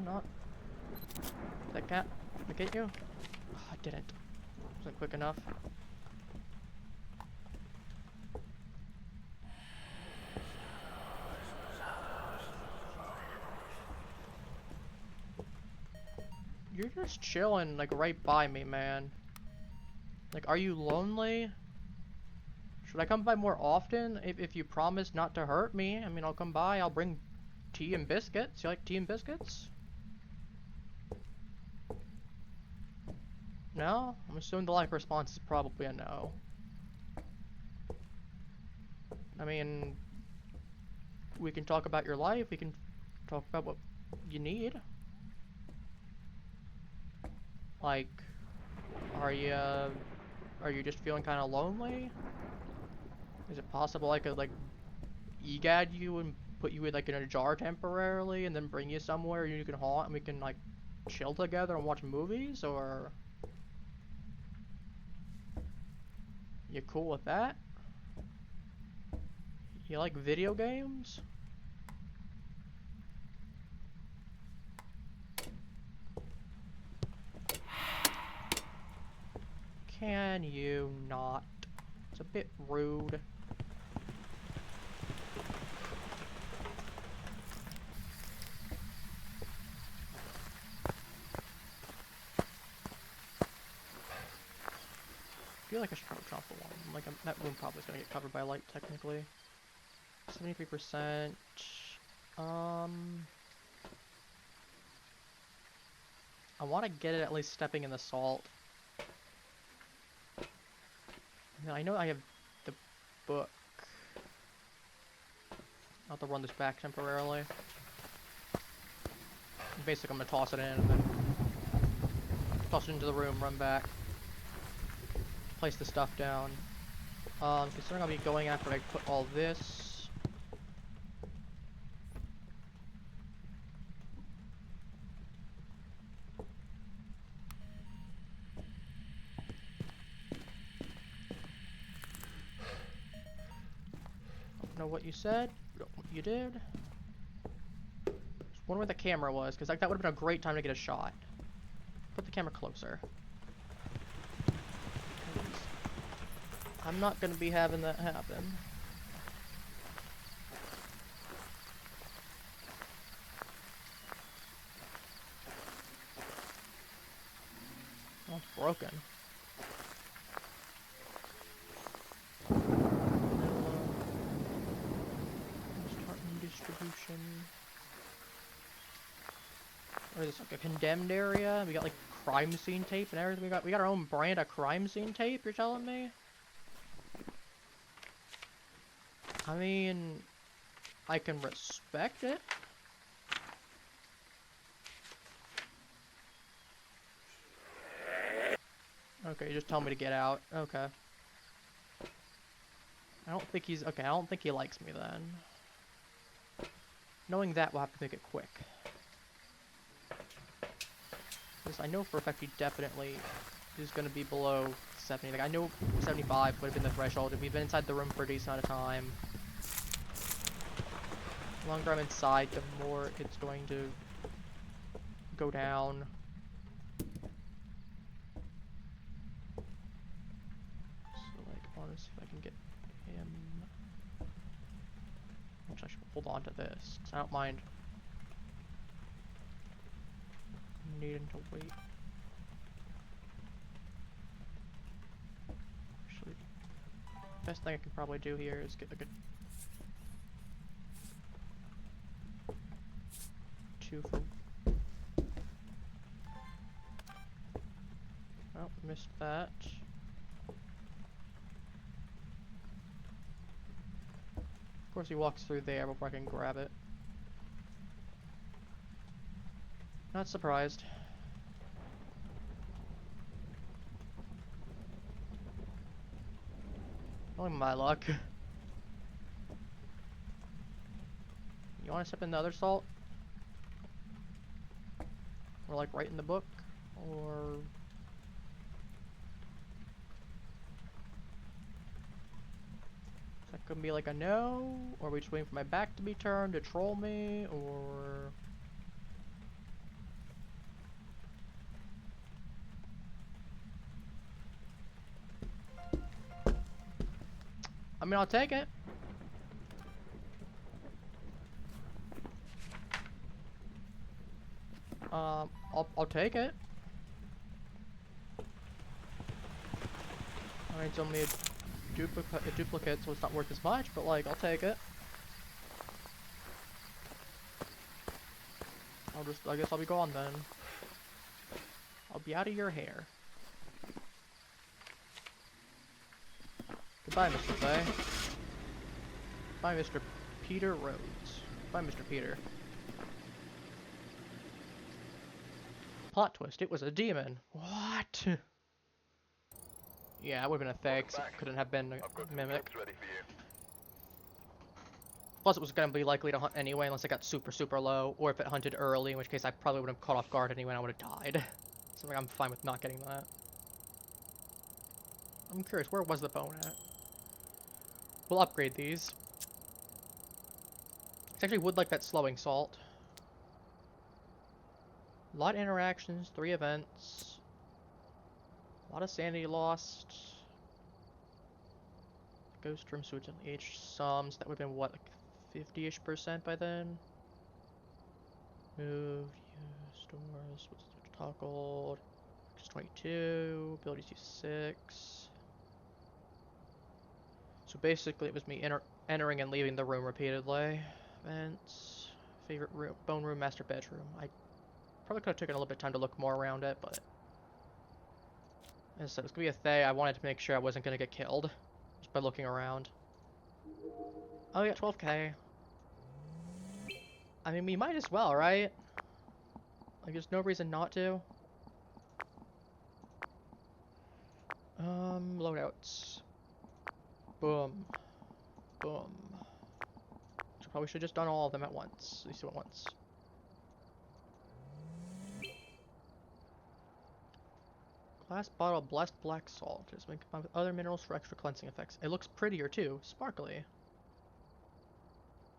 not. That cat. Did I get you? Oh, I didn't. Wasn't quick enough. You're just chilling, like, right by me, man. Like, are you lonely? Should I come by more often? If you promise not to hurt me, I mean, I'll come by, I'll bring tea and biscuits. You like tea and biscuits? No? I'm assuming the life response is probably a no. I mean, we can talk about your life, we can talk about what you need. Like, are you just feeling kind of lonely? Is it possible I could, like, egad you and put you in, like, in a jar temporarily and then bring you somewhere you can haunt and we can, like, chill together and watch movies? Or you cool with that? You like video games? Can you not? It's a bit rude. I feel like I should probably drop the one. Like, that room probably is gonna get covered by light, technically. 73%. I want to get it at least stepping in the salt. Now, I know I have the book. I'll have to run this back temporarily. Basically, I'm gonna toss it in and then toss it into the room, run back, place the stuff down. Considering I'll be going after I put all this. Know what you said, what you did. Just wonder where the camera was, because like that would have been a great time to get a shot. Put the camera closer. I'm not gonna be having that happen. Oh, it's broken. Distribution. Or is this like a condemned area? We got like crime scene tape and everything. We got our own brand of crime scene tape, you're telling me? I mean, I can respect it. Okay, you just tell me to get out. Okay. I don't think he's okay, I don't think he likes me then. Knowing that, we'll have to make it quick. Because I know for a fact he definitely is going to be below 70. Like, I know 75 would have been the threshold if we've been inside the room for a decent amount of time. The longer I'm inside, the more it's going to go down. So, like, I want to see if I can get him. Which I should hold on to this, because I don't mind needing to wait. Actually, best thing I can probably do here is get like a 2 for. Oh, missed that. Of course, he walks through there before I can grab it. Not surprised. Only my luck. You want to step in the other salt? Or like right in the book? Or... that could be like a no? Or are we just waiting for my back to be turned to troll me? Or... I mean, I'll take it. I'll take it. I mean, it's only a duplicate, so it's not worth as much, but like, I'll take it. I guess I'll be gone then. I'll be out of your hair. Goodbye, Mr. Thaye. Bye, Mr. Peter Rhodes. Bye, Mr. Peter. Plot twist, it was a demon. What? Yeah, it would've been a Thaye, 'cause it couldn't have been a mimic. Ready for you. Plus, it was gonna be likely to hunt anyway, unless it got super, super low, or if it hunted early, in which case I probably would have caught off guard anyway and I would have died. So like, I'm fine with not getting that. I'm curious, where was the bone at? We'll upgrade these. I actually would like that slowing salt. A lot of interactions, 3 events. A lot of sanity lost. Ghost room, so it's an H sums. That would have been what, like 50-ish% by then? Move, use, stores, what's the toggled? 22, abilities use 6. So basically it was me entering and leaving the room repeatedly. Events, favorite room, bone room, master bedroom. I probably could have taken a little bit of time to look more around it, but as I said, it's gonna be a Thaye. I wanted to make sure I wasn't gonna get killed just by looking around. Oh, yeah, 12k. I mean, we might as well, right? Like, there's no reason not to. Loadouts. Boom. Boom. So probably should have just done all of them at once. At least at once. Glass bottle of blessed black salt. It's been combined with other minerals for extra cleansing effects. It looks prettier too. Sparkly.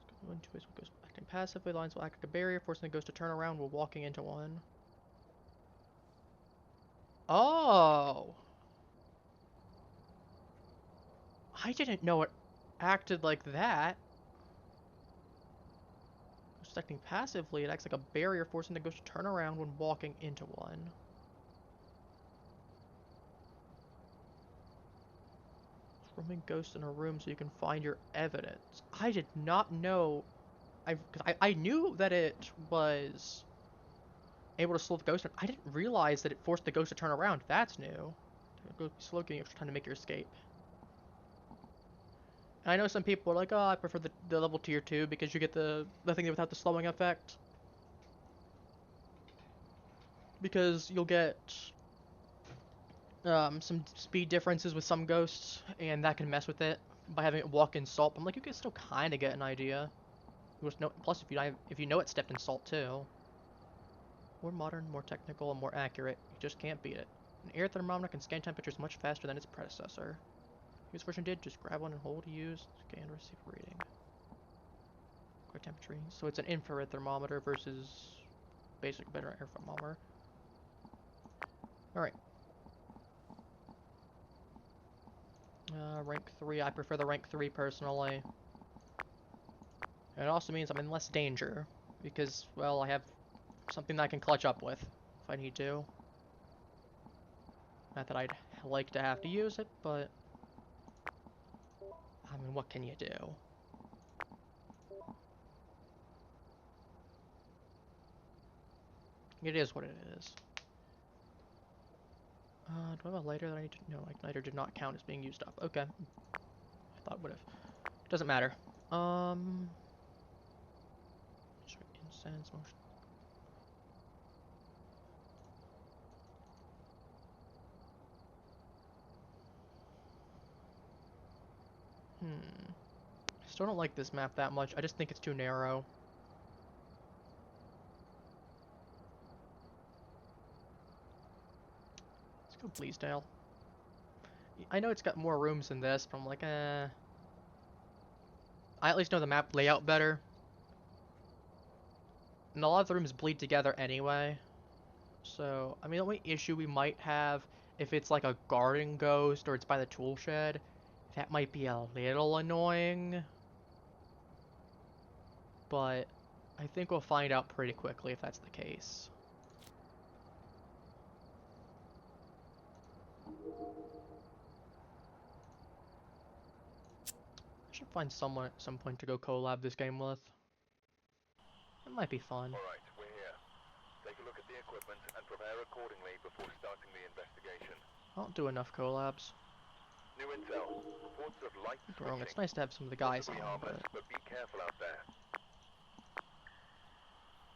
Let's go into it. Goes acting passively. Lines will act like a barrier, forcing the ghost to turn around while walking into one. Oh! I didn't know it acted like that. Just acting passively, it acts like a barrier, forcing the ghost to turn around when walking into one. Roaming ghosts in a room so you can find your evidence. I did not know. I knew that it was able to slow the ghost. I didn't realize that it forced the ghost to turn around. That's new. Slow getting extra time to make your escape. And I know some people are like, oh, I prefer the level tier 2 because you get the thing without the slowing effect. Because you'll get some speed differences with some ghosts, and that can mess with it by having it walk in salt. But I'm like, you can still kind of get an idea. Plus, if you know it stepped in salt too. More modern, more technical, and more accurate. You just can't beat it. An air thermometer can scan temperatures much faster than its predecessor. This version did just grab one and hold to use, scan, receive reading. Core temperature. So it's an infrared thermometer versus basic better air thermometer. Alright. Rank 3. I prefer the rank 3 personally. And it also means I'm in less danger. Because, well, I have something that I can clutch up with if I need to. Not that I'd like to have to use it, but I mean, what can you do? It is what it is. Do I have a lighter that I need to... No, lighter did not count as being used up. Okay. I thought it would have. Doesn't matter. Incense motion. Still don't like this map that much. I just think it's too narrow. Let's go Bleasdale. I know it's got more rooms than this, but I'm like, I at least know the map layout better. And a lot of the rooms bleed together anyway. So, I mean, the only issue we might have if it's like a garden ghost or it's by the tool shed That might be a little annoying, but I think we'll find out pretty quickly if that's the case. I should find someone at some point to go collab this game with. It might be fun. Alright, we're here. Take a look at the equipment and prepare accordingly before starting the investigation. I don't do enough collabs. New intel. Reports of light Wrong. switching. It's nice to have some of the guys on, Possibly harmless, but but be careful out there.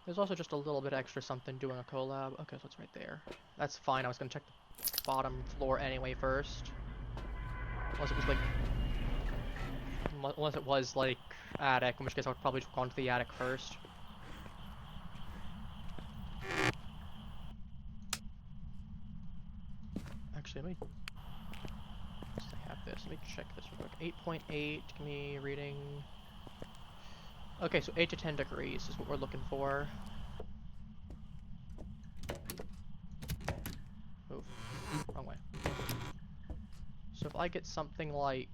there's also just a little bit extra something doing a collab. Okay, so it's right there. That's fine. I was gonna check the bottom floor anyway first. Unless it was like attic, in which case I would probably have gone to the attic first. Actually, let me. Since I have this, let me check this real quick. 8.8. Give me reading. Okay, so 8 to 10 degrees is what we're looking for. Move. Wrong way. So if I get something like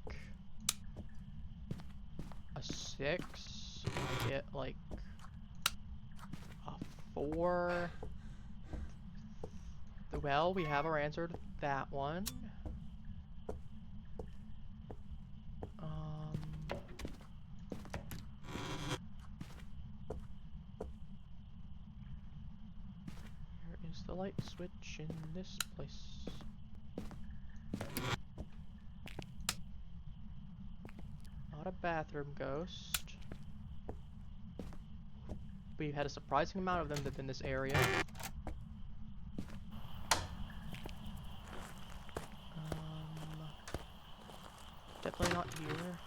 a 6, I get like a 4. Well, we have our answer to that one. Where is the light switch in this place? Not a bathroom ghost. We've had a surprising amount of them that have been in this area. Definitely not here.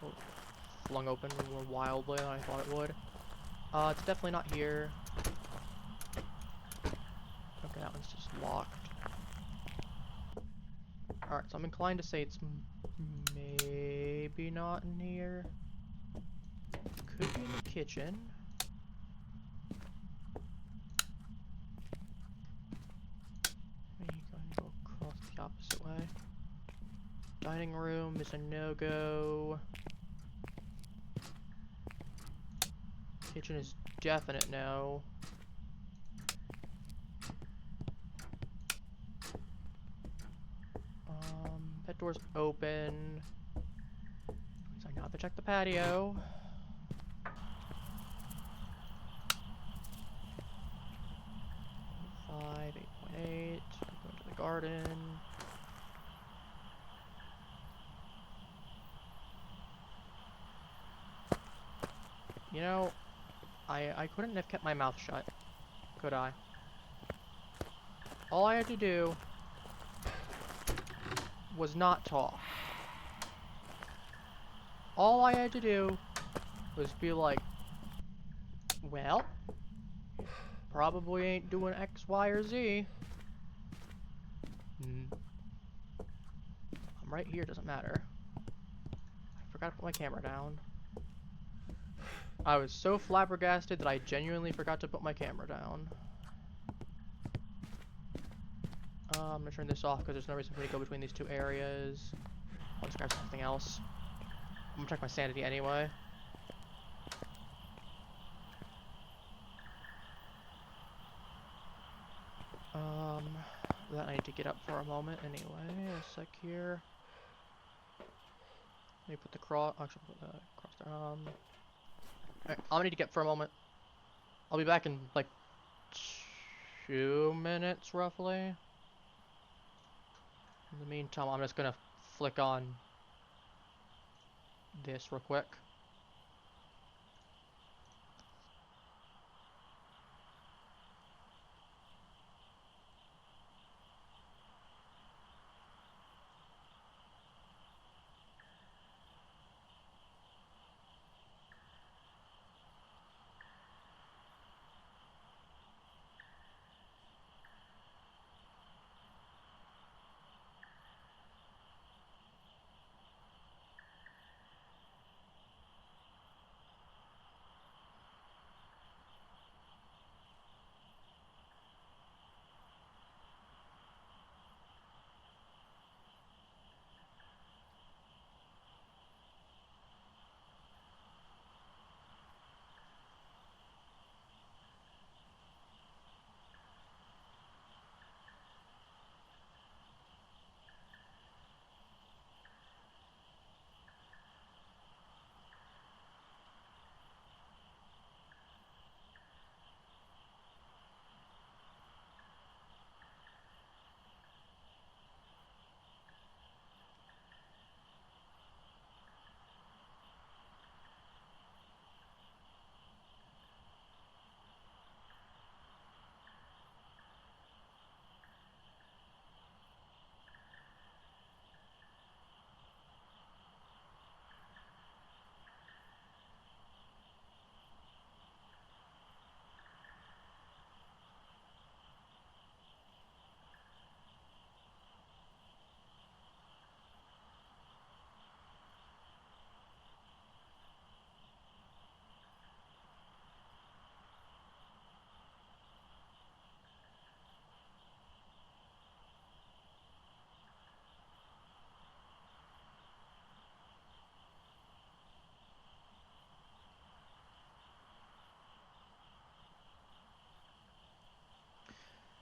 Oh, flung open more wildly than I thought it would. It's definitely not here. Okay, that one's just locked. Alright, so I'm inclined to say it's maybe not in here. Could be in the kitchen. Maybe go across the opposite way. Dining room is a no-go. Kitchen is definite no. That door's open. So I now have to check the patio. 5, 8.8. Go into the garden. You know, I couldn't have kept my mouth shut, could I? All I had to do was not talk. All I had to do was be like, well, probably ain't doing X, Y, or Z. I'm right here, doesn't matter. I forgot to put my camera down. I was so flabbergasted that I genuinely forgot to put my camera down. I'm gonna turn this off because there's no reason for me to go between these two areas. I'll just grab something else. I'm gonna check my sanity anyway. That I need to get up for a moment anyway. A sec here. Let me put the cross. Actually, put the cross there. Alright, I'm gonna need to get for a moment. I'll be back in like 2 minutes roughly. In the meantime, I'm just gonna flick on this real quick.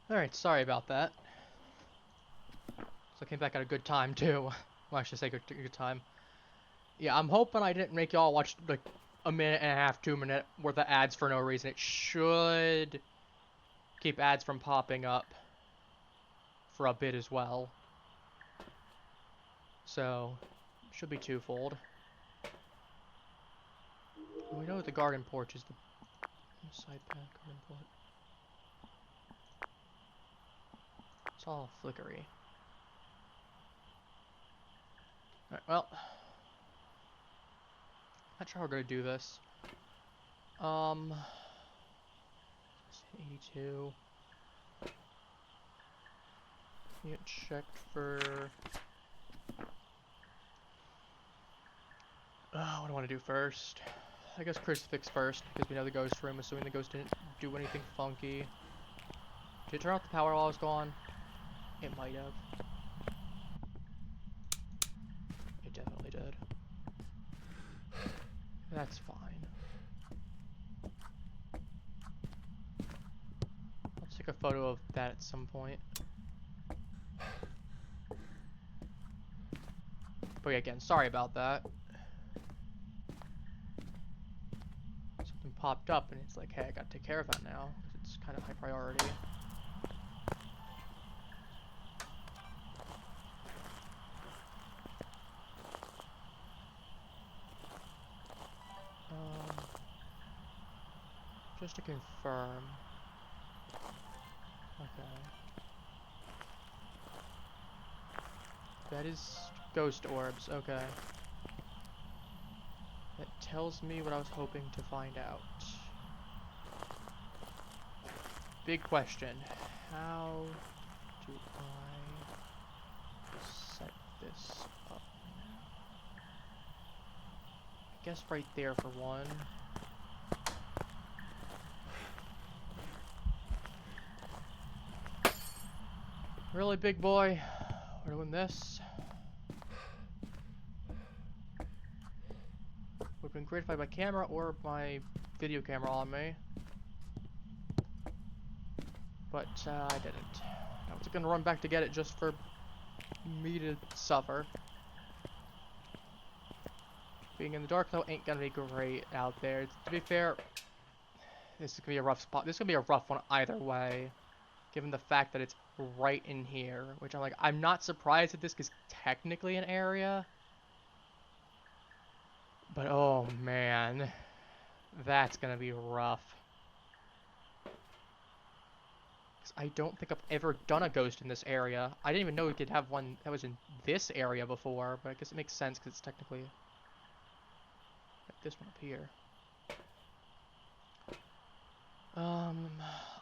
Alright, sorry about that. So I came back at a good time, too. Well, I should say good time. Yeah, I'm hoping I didn't make y'all watch, like, a minute and a half, 2 minute worth of ads for no reason. It should keep ads from popping up for a bit as well. So, should be twofold. We know the garden porch is the side path garden porch. It's all flickery. Alright, well. Not sure how we're gonna do this. 82. Get checked for... what do I want to do first? I guess crucifix first, because we know the ghost room, assuming the ghost didn't do anything funky. Did it turn off the power while I was gone? It might have. It definitely did. That's fine. I'll take a photo of that at some point. But yeah, again, sorry about that. Something popped up and it's like, hey, I gotta take care of that now, because it's kind of high priority. Just to confirm. Okay. That is ghost orbs, okay. That tells me what I was hoping to find out. Big question. How do I set this up? I guess right there for one. Really, big boy? We're doing this. Would have been great if I had my camera or my video camera on me. But I didn't. I was gonna run back to get it just for me to suffer. Being in the dark though ain't gonna be great out there. To be fair, this is gonna be a rough spot. This is gonna be a rough one either way. Given the fact that it's right in here, which I'm like, I'm not surprised that this is technically an area. But oh man, that's gonna be rough. 'Cause I don't think I've ever done a ghost in this area. I didn't even know we could have one that was in this area before, but I guess it makes sense because it's technically like this one up here. I'll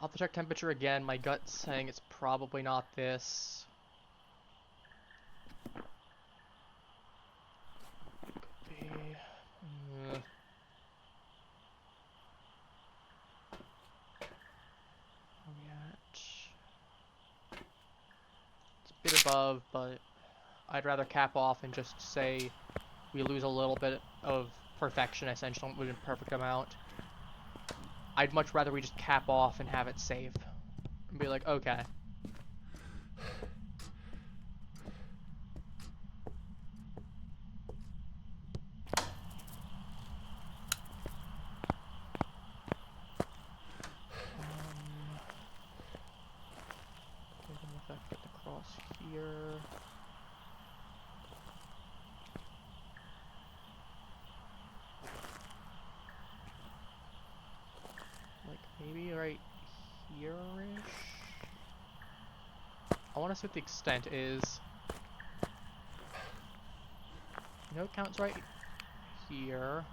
have to check temperature again. My gut's saying it's probably not this. Could be. Where we at? It's a bit above, but I'd rather cap off and just say we lose a little bit of perfection, essentially, with a perfect amount. I'd much rather we just cap off and have it safe. And be like, okay. If I get across here. Like maybe right here-ish? I want to see what the extent is. You know it counts right here.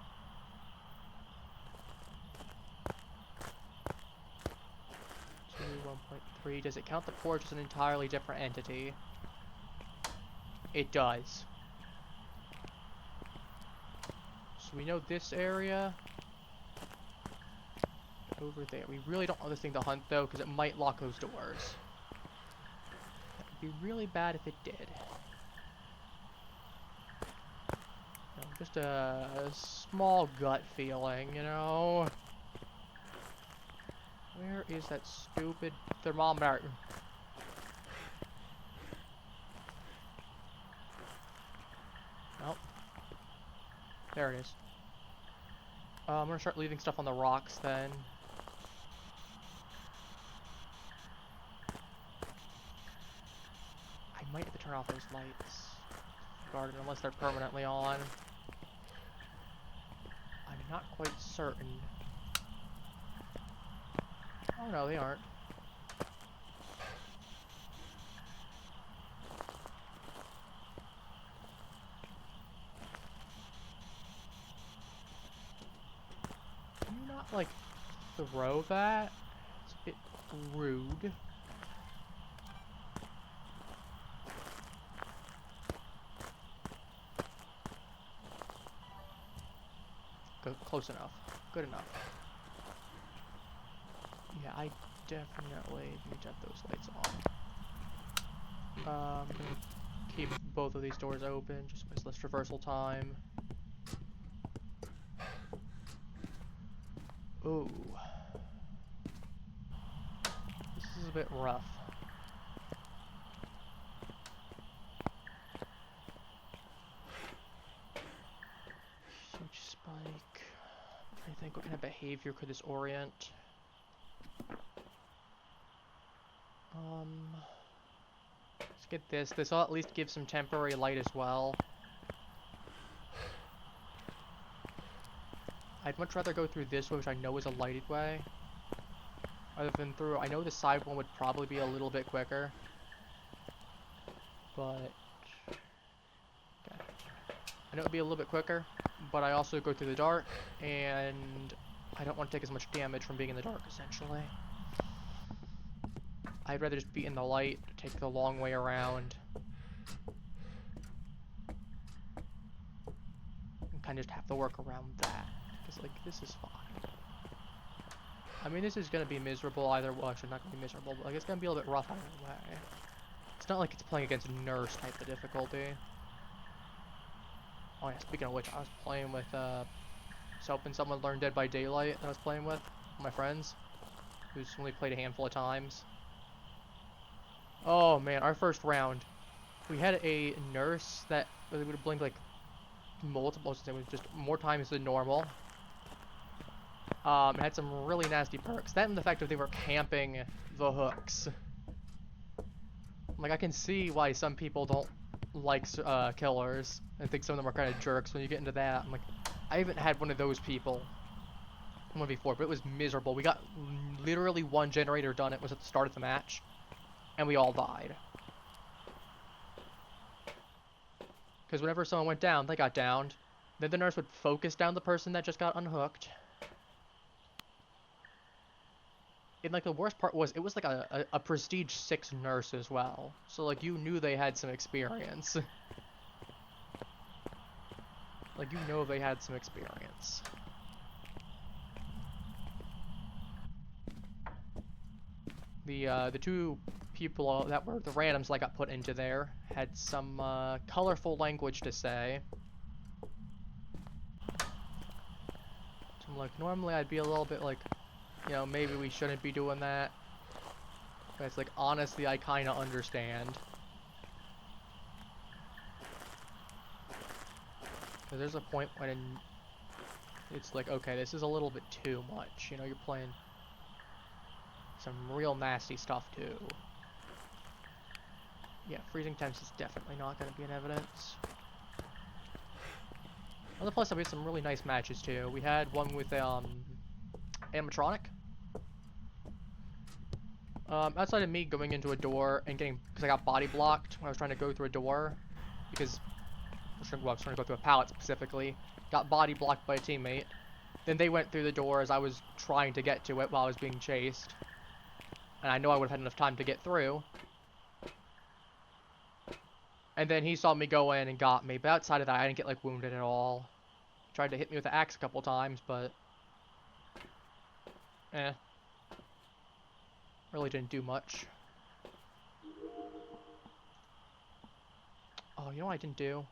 1.3. Does it count the porch as an entirely different entity? It does. So we know this area. Over there. We really don't want this thing to hunt though, because it might lock those doors. That would be really bad if it did. No, just a small gut feeling, you know? Where is that stupid thermometer? Nope. There it is. I'm gonna start leaving stuff on the rocks then. I might have to turn off those lights. Garden, unless they're permanently on. I'm not quite certain. Oh no, they aren't. Can you not, like, throw that? It's a bit rude. Good, close enough. Good enough. Yeah, I definitely need to have those lights on. I'm gonna keep both of these doors open, just with less traversal time. Ooh. This is a bit rough. Huge spike. I think what kind of behavior could this orient? Let's get this. This will at least give some temporary light as well. I'd much rather go through this way, which I know is a lighted way, other than through. I know the side one would probably be a little bit quicker, but okay. I know it would be a little bit quicker, but I also go through the dark, and I don't want to take as much damage from being in the dark, essentially. I'd rather just be in the light, take the long way around, and kind of just have to work around that. Because, like, this is fine. I mean, this is going to be miserable either. Well, actually, not going to be miserable, but like, it's going to be a little bit rough either way. It's not like it's playing against nurse type of difficulty. Oh, yeah, speaking of which, I was playing with, helping someone learn Dead by Daylight that I was playing with my friends, who's only played a handful of times. Oh man, our first round, we had a nurse that would have blinked like multiple, it was just more times than normal. It had some really nasty perks. That and the fact that they were camping the hooks. Like, I can see why some people don't like killers. I think some of them are kind of jerks when you get into that. I'm like, I haven't had one of those people one before, but it was miserable. We got literally one generator done. It was at the start of the match, and we all died. Because whenever someone went down, they got downed. Then the nurse would focus down the person that just got unhooked. And like the worst part was, it was like a prestige 6 nurse as well. So like you knew they had some experience. Like you know they had some experience. The two people that were the randoms that got put into there had some colorful language to say. So I'm like, normally I'd be a little bit like, you know, maybe we shouldn't be doing that. But it's like, honestly, I kind of understand. Because there's a point when it's like, okay, this is a little bit too much. You know, you're playing some real nasty stuff too. Yeah, freezing temps is definitely not going to be in evidence. On the plus side, we had some really nice matches too. We had one with animatronic. Outside of me going into a door and getting, because I got body blocked when I was trying to go through a door, because I was trying to go through a pallet specifically, got body blocked by a teammate. Then they went through the door as I was trying to get to it while I was being chased. And I know I would have had enough time to get through. And then he saw me go in and got me, but outside of that, I didn't get, like, wounded at all. He tried to hit me with the axe a couple times, but really didn't do much. Oh, you know what I didn't do?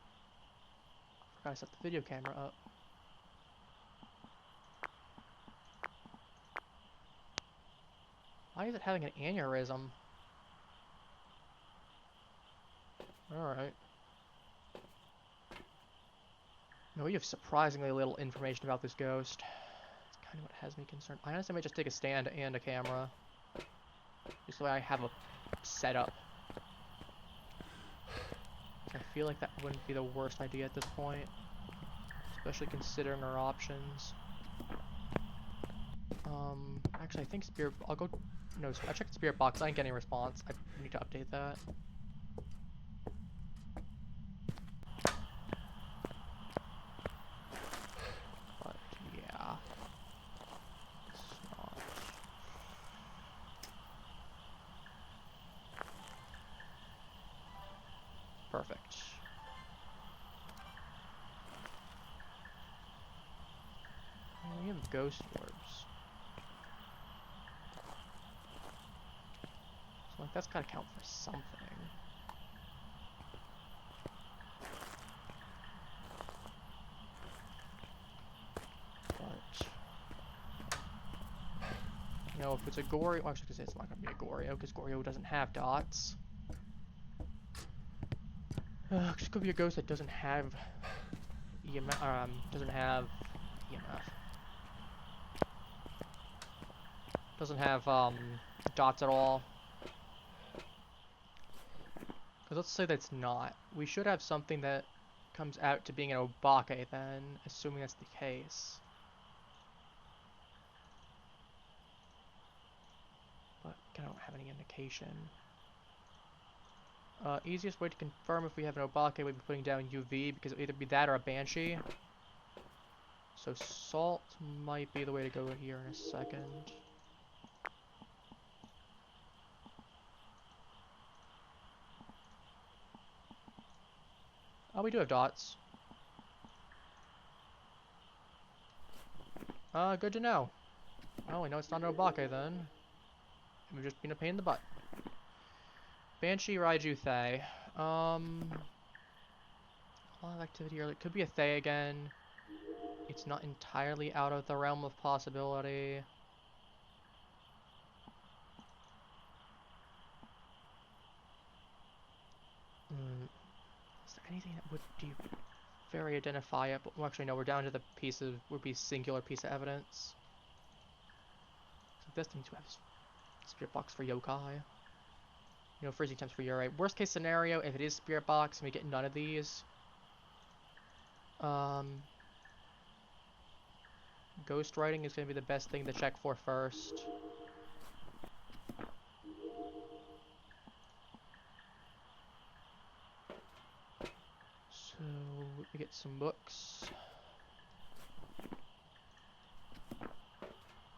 I forgot to set the video camera up. Why is it having an aneurysm? Alright. No, we have surprisingly little information about this ghost. That's kind of what has me concerned. I honestly might just take a stand and a camera. Just so I have a setup. I feel like that wouldn't be the worst idea at this point. Especially considering our options. Actually I think spirit... I'll go... No, I checked the spirit box. I didn't get any response. I need to update that. But, yeah. It's not... Perfect. We have ghost orbs. So like that's gotta count for something. But you know, if it's a Goryo, well, actually, because it's not gonna be a Goryo, because Goryo doesn't have dots. It could be a ghost that doesn't have EMF, doesn't have EMF. Doesn't have dots at all. Because let's say that's not. We should have something that comes out to being an Obake then, assuming that's the case. But I don't have any indication. Easiest way to confirm if we have an Obake would be putting down UV, because it would either be that or a Banshee. So salt might be the way to go here in a second. Oh, we do have dots. Good to know. Oh, we know it's not an Obake then. We've just been a pain in the butt. Banshee, Raiju, Thaye. A lot of activity here. It could be a Thaye again. It's not entirely out of the realm of possibility. Is there anything that would be very identifiable? Well, actually, no, we're down to the piece of, would be singular piece of evidence. So this thing to have spirit box for yokai. You know, freezing temps for Yurei. Worst case scenario, if it is spirit box and we get none of these. Ghost writing is going to be the best thing to check for first. So, we get some books.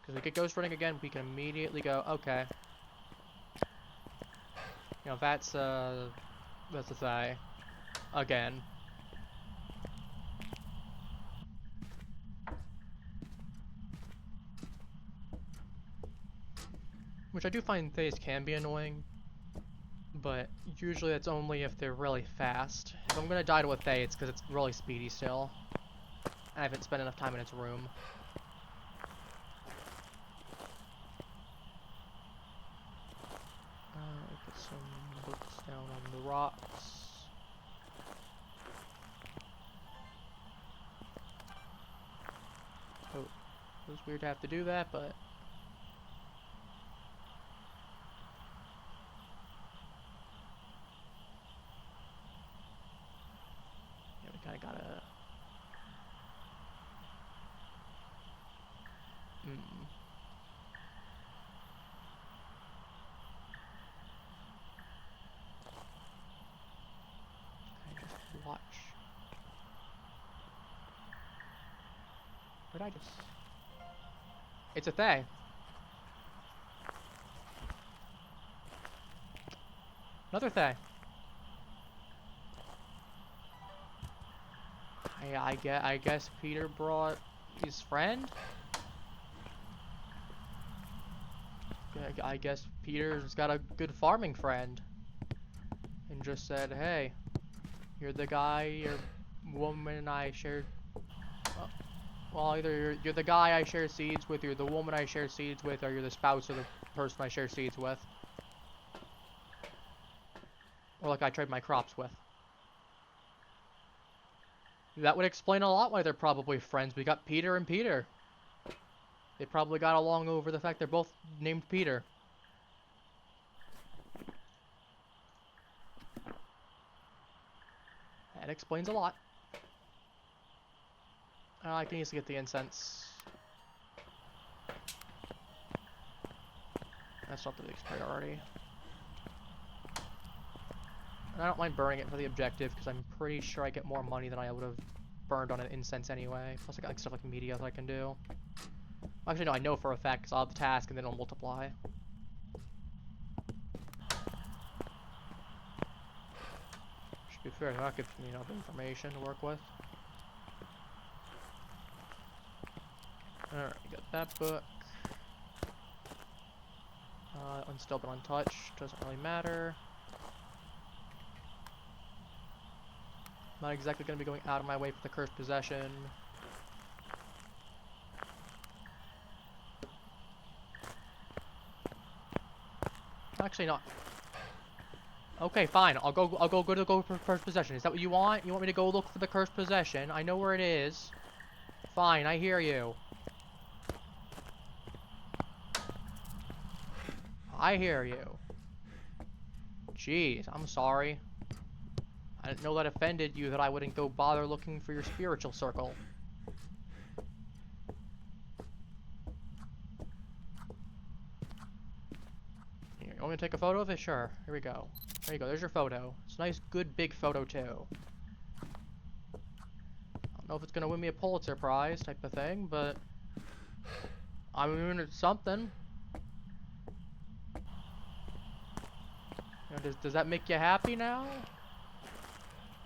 Because we get ghost writing again, we can immediately go, okay. You know, that's a Thaye. Again. Which I do find Thayes can be annoying, but usually it's only if they're really fast. If I'm gonna die to a Thaye, it's because it's really speedy still. I haven't spent enough time in its room. Put some books down on the rocks. Oh, it was weird to have to do that, but... I gotta... I just watch. What did I just... It's a Thaye. Another Thaye. I guess Peter brought his friend? I guess Peter's got a good farming friend. And just said, hey, you're the guy your woman and I shared. Oh. Well, either you're the guy I share seeds with, you're the woman I share seeds with, or you're the spouse of the person I share seeds with. Or like I trade my crops with. That would explain a lot why they're probably friends. We got Peter and Peter. They probably got along over the fact they're both named Peter. That explains a lot. I can easily get the incense. That's not the biggest priority. And I don't mind burning it for the objective, because I'm pretty sure I get more money than I would have burned on an incense anyway. Plus I got like, stuff like media that I can do. Actually, no, I know for a fact, because I'll have the task and then it'll multiply. Should be fair, that gives me enough information to work with. Alright, we got that book. That one's still been untouched, doesn't really matter. Not exactly going to be going out of my way for the cursed possession. Actually not. Okay, fine. I'll go for cursed possession. Is that what you want? You want me to go look for the cursed possession? I know where it is. Fine, I hear you. I hear you. Jeez, I'm sorry. I didn't know that offended you that I wouldn't go bother looking for your spiritual circle. Here, you want me to take a photo of it? Sure. Here we go. There you go. There's your photo. It's a nice, good, big photo, too. I don't know if it's going to win me a Pulitzer Prize type of thing, but I mean, it's something. You know, does that make you happy now?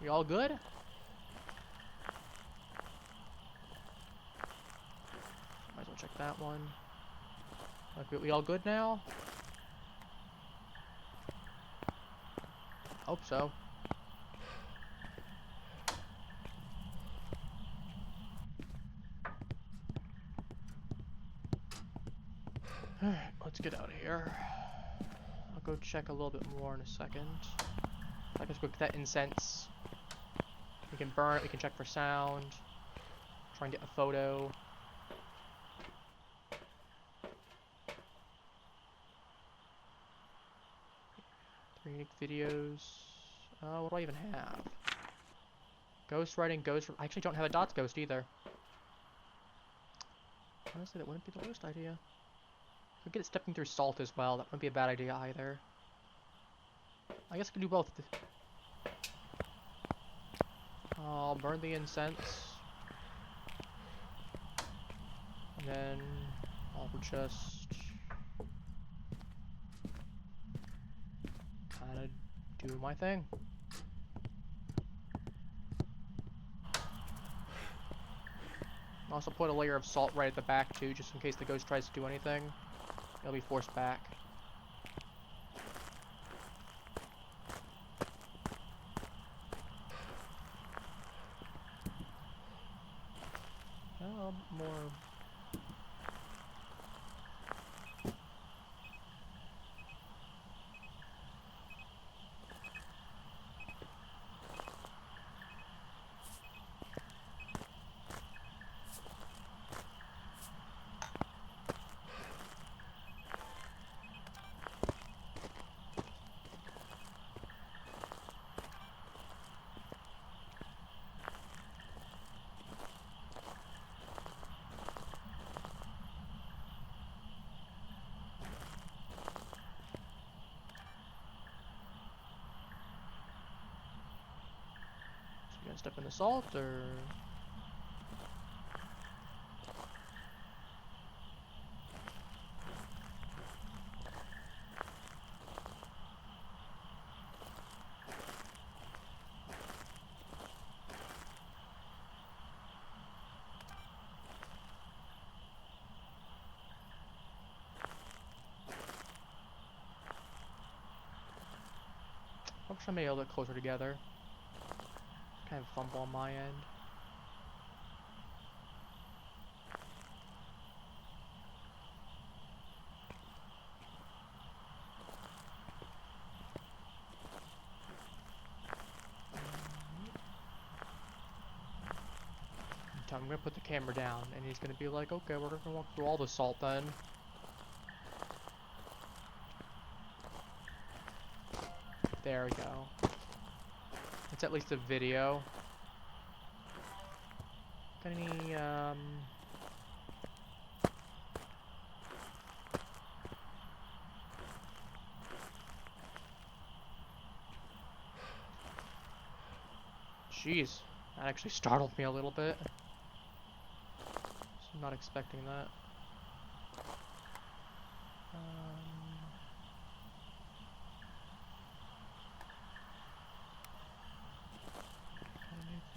You all good? Might as well check that one. Like, we all good now? Hope so. Alright, let's get out of here. I'll go check a little bit more in a second. I guess go get that incense. We can burn it, we can check for sound. Try and get a photo. Unique videos. What do I even have? Ghost writing, I actually don't have a dots ghost either. Honestly, that wouldn't be the worst idea. Could get it stepping through salt as well. That wouldn't be a bad idea either. I guess I could do both. I'll burn the incense. And then I'll just kind of do my thing. Also put a layer of salt right at the back too, just in case the ghost tries to do anything. It'll be forced back. More. Step in the salt, or I wish I made it a little bit closer together. Kind of fumble on my end. time, I'm gonna put the camera down, and he's gonna be like, okay, we're gonna walk through all the salt then. There we go. It's at least a video. Got any, Jeez, that actually startled me a little bit. I'm not expecting that.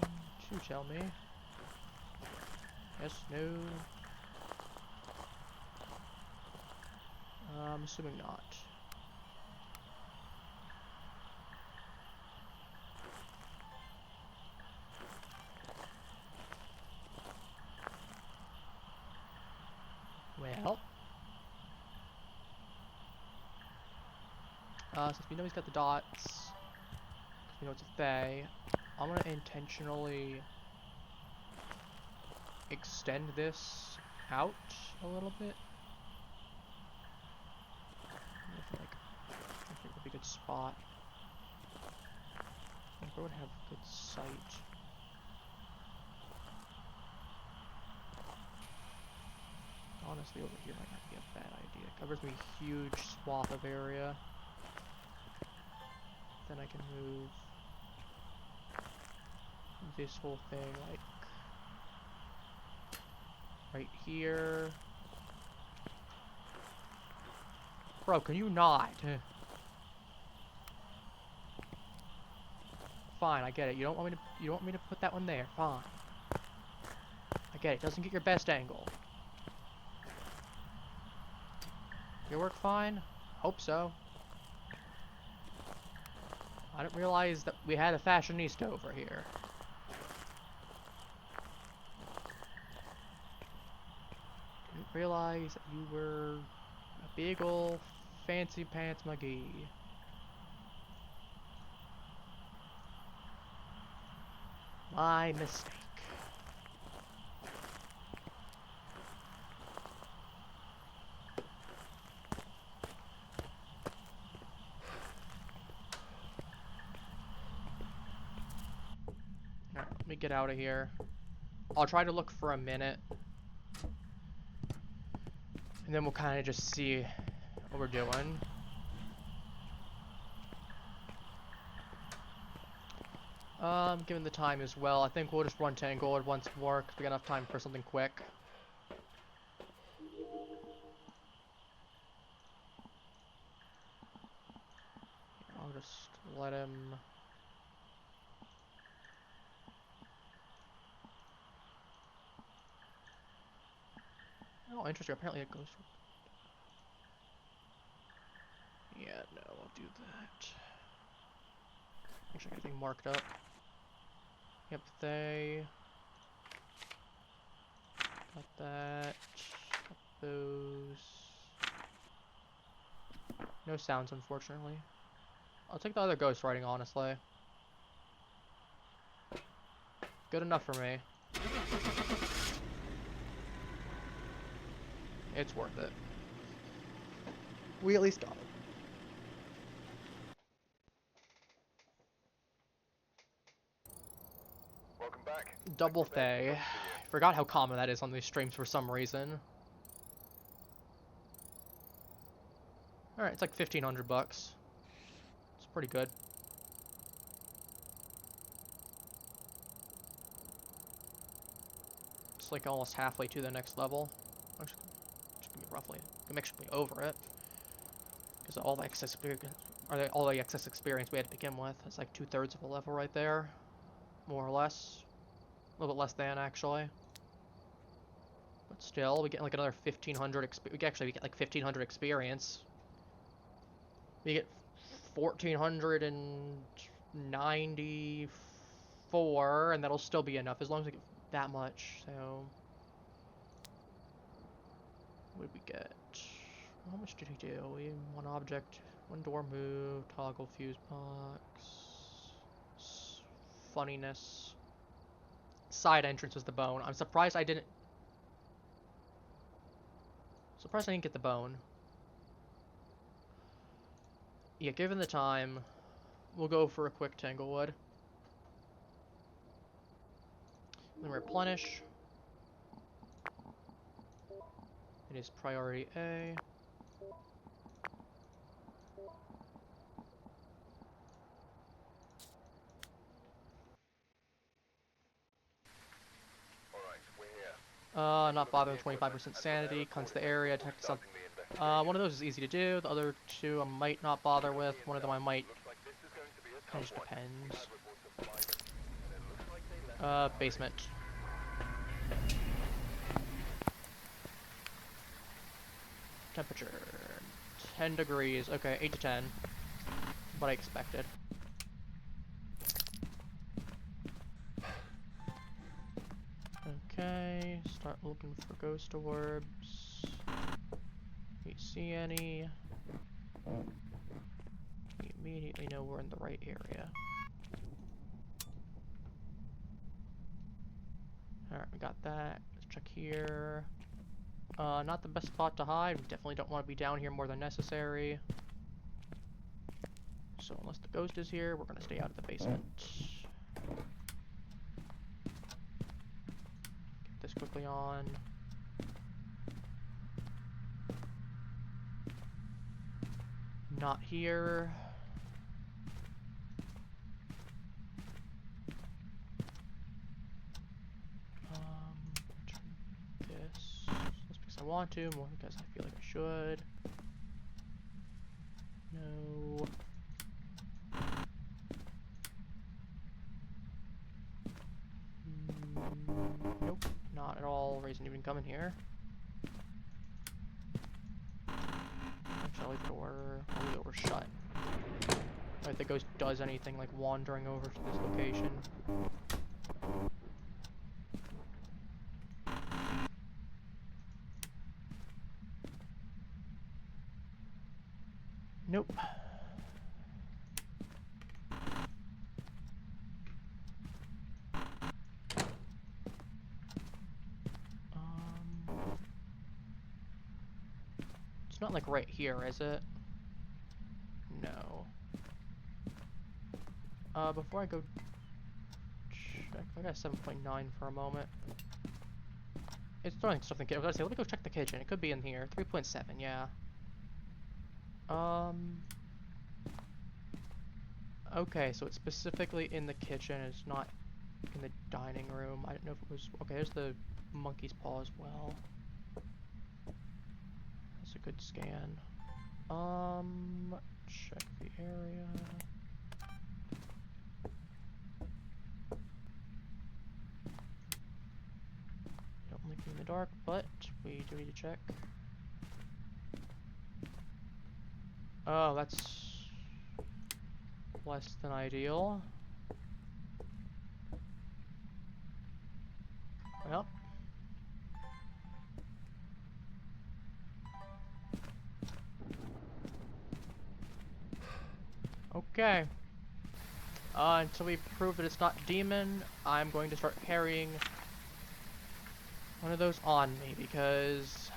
Anything to tell me? Yes, no. I'm assuming not. Well, since we know he's got the dots, we know it's a Thaye, I'm gonna intentionally extend this out a little bit. I feel like it would be a good spot. I think I would have good sight. Honestly, over here might not be a bad idea. It covers me a huge swath of area. Then I can move this whole thing, like, right here. Bro, can you not? Fine, I get it. You don't want me to put that one there. Fine. I get it. Doesn't get your best angle. Your work fine? Hope so. I didn't realize that we had a fashionista over here. Didn't realize that you were a big ol' fancy pants McGee. My mistake. Alright, let me get out of here. I'll try to look for a minute. And then we'll kind of just see what we're doing. Given the time as well, I think we'll just run Tangled once more, because we got enough time for something quick. I'll just let him... Oh, interesting. Apparently it goes... Yeah, no, I'll do that. Make sure I get everything marked up. Yep, Thaye. Got that. Got those. No sounds, unfortunately. I'll take the other ghost writing, honestly. Good enough for me. It's worth it. We at least got it. Welcome back. Double Thaye. I forgot how common that is on these streams for some reason. Alright, it's like 1,500 bucks. It's pretty good. It's like almost halfway to the next level. Actually, it's gonna be roughly. I'm actually over it. Because all the excess experience, all the excess experience we had to begin with. It's like 2/3 of a level right there. More or less. A little bit less than, actually. But still, we get like another 1,500 we get like 1,500 experience. We get 1,494, and that'll still be enough as long as we get that much. So, what did we get? How much did he do? One object, one door move, toggle fuse box, funniness, side entrance was the bone. I'm surprised I didn't... Surprised I didn't get the bone. Yeah, given the time, we'll go for a quick Tanglewood. Then replenish. It is priority A. Not bothering with 25% sanity, cleanse the area, detect some. One of those is easy to do, the other two I might not bother with, one of them I might. Kind of just depends. Basement. Temperature 10 degrees. Okay, 8 to 10. What I expected. Okay, start looking for ghost orbs. We see any? We immediately know we're in the right area. Alright, we got that. Let's check here. Not the best spot to hide. We definitely don't want to be down here more than necessary. So unless the ghost is here, we're gonna stay out of the basement. Get this quickly on. Not here. Turn this. Just because I want to, more because I feel like I should. No. Nope, not at all. Reason to even come in here. Actually, I'll leave the door shut. If the ghost does anything like wandering over to this location. Nope. It's not like right here, is it? No. Before I go check, I got 7.9 for a moment. It's throwing stuff in the kitchen. I was gonna say, let me go check the kitchen. It could be in here. 3.7, yeah. Okay, so it's specifically in the kitchen. It's not in the dining room. I don't know if it was. Okay, there's the monkey's paw as well. That's a good scan. Check the area. Don't like being in the dark, but we do need to check. Oh, that's less than ideal. Well. Okay. Until we prove that it's not demon, I'm going to start carrying one of those on me, because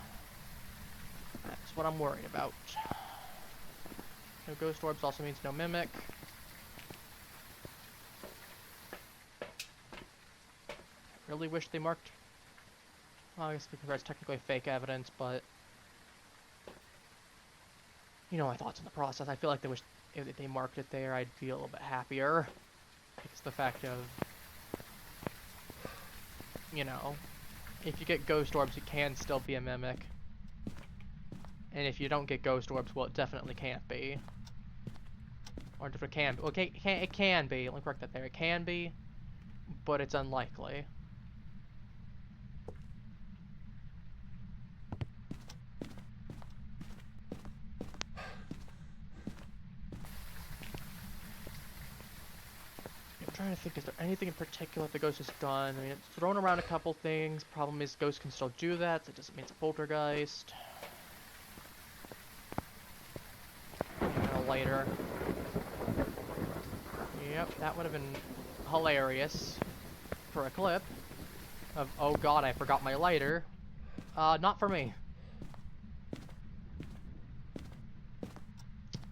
that's what I'm worried about. No ghost orbs also means no mimic. I really wish they marked... Well, I guess because that's technically fake evidence, but... You know my thoughts on the process. I feel like they wish if they marked it there, I'd feel a little bit happier. It's the fact of... You know... If you get ghost orbs, it can still be a mimic. And if you don't get ghost orbs, well, it definitely can't be. Or if it can be. Well, it can be. Let me correct that there. It can be, but it's unlikely. I'm trying to think, is there anything in particular the ghost has done? I mean, it's thrown around a couple things. Problem is, ghosts can still do that. That doesn't mean it's a poltergeist. Later. Yep, that would have been hilarious for a clip. of, oh god, I forgot my lighter. Not for me.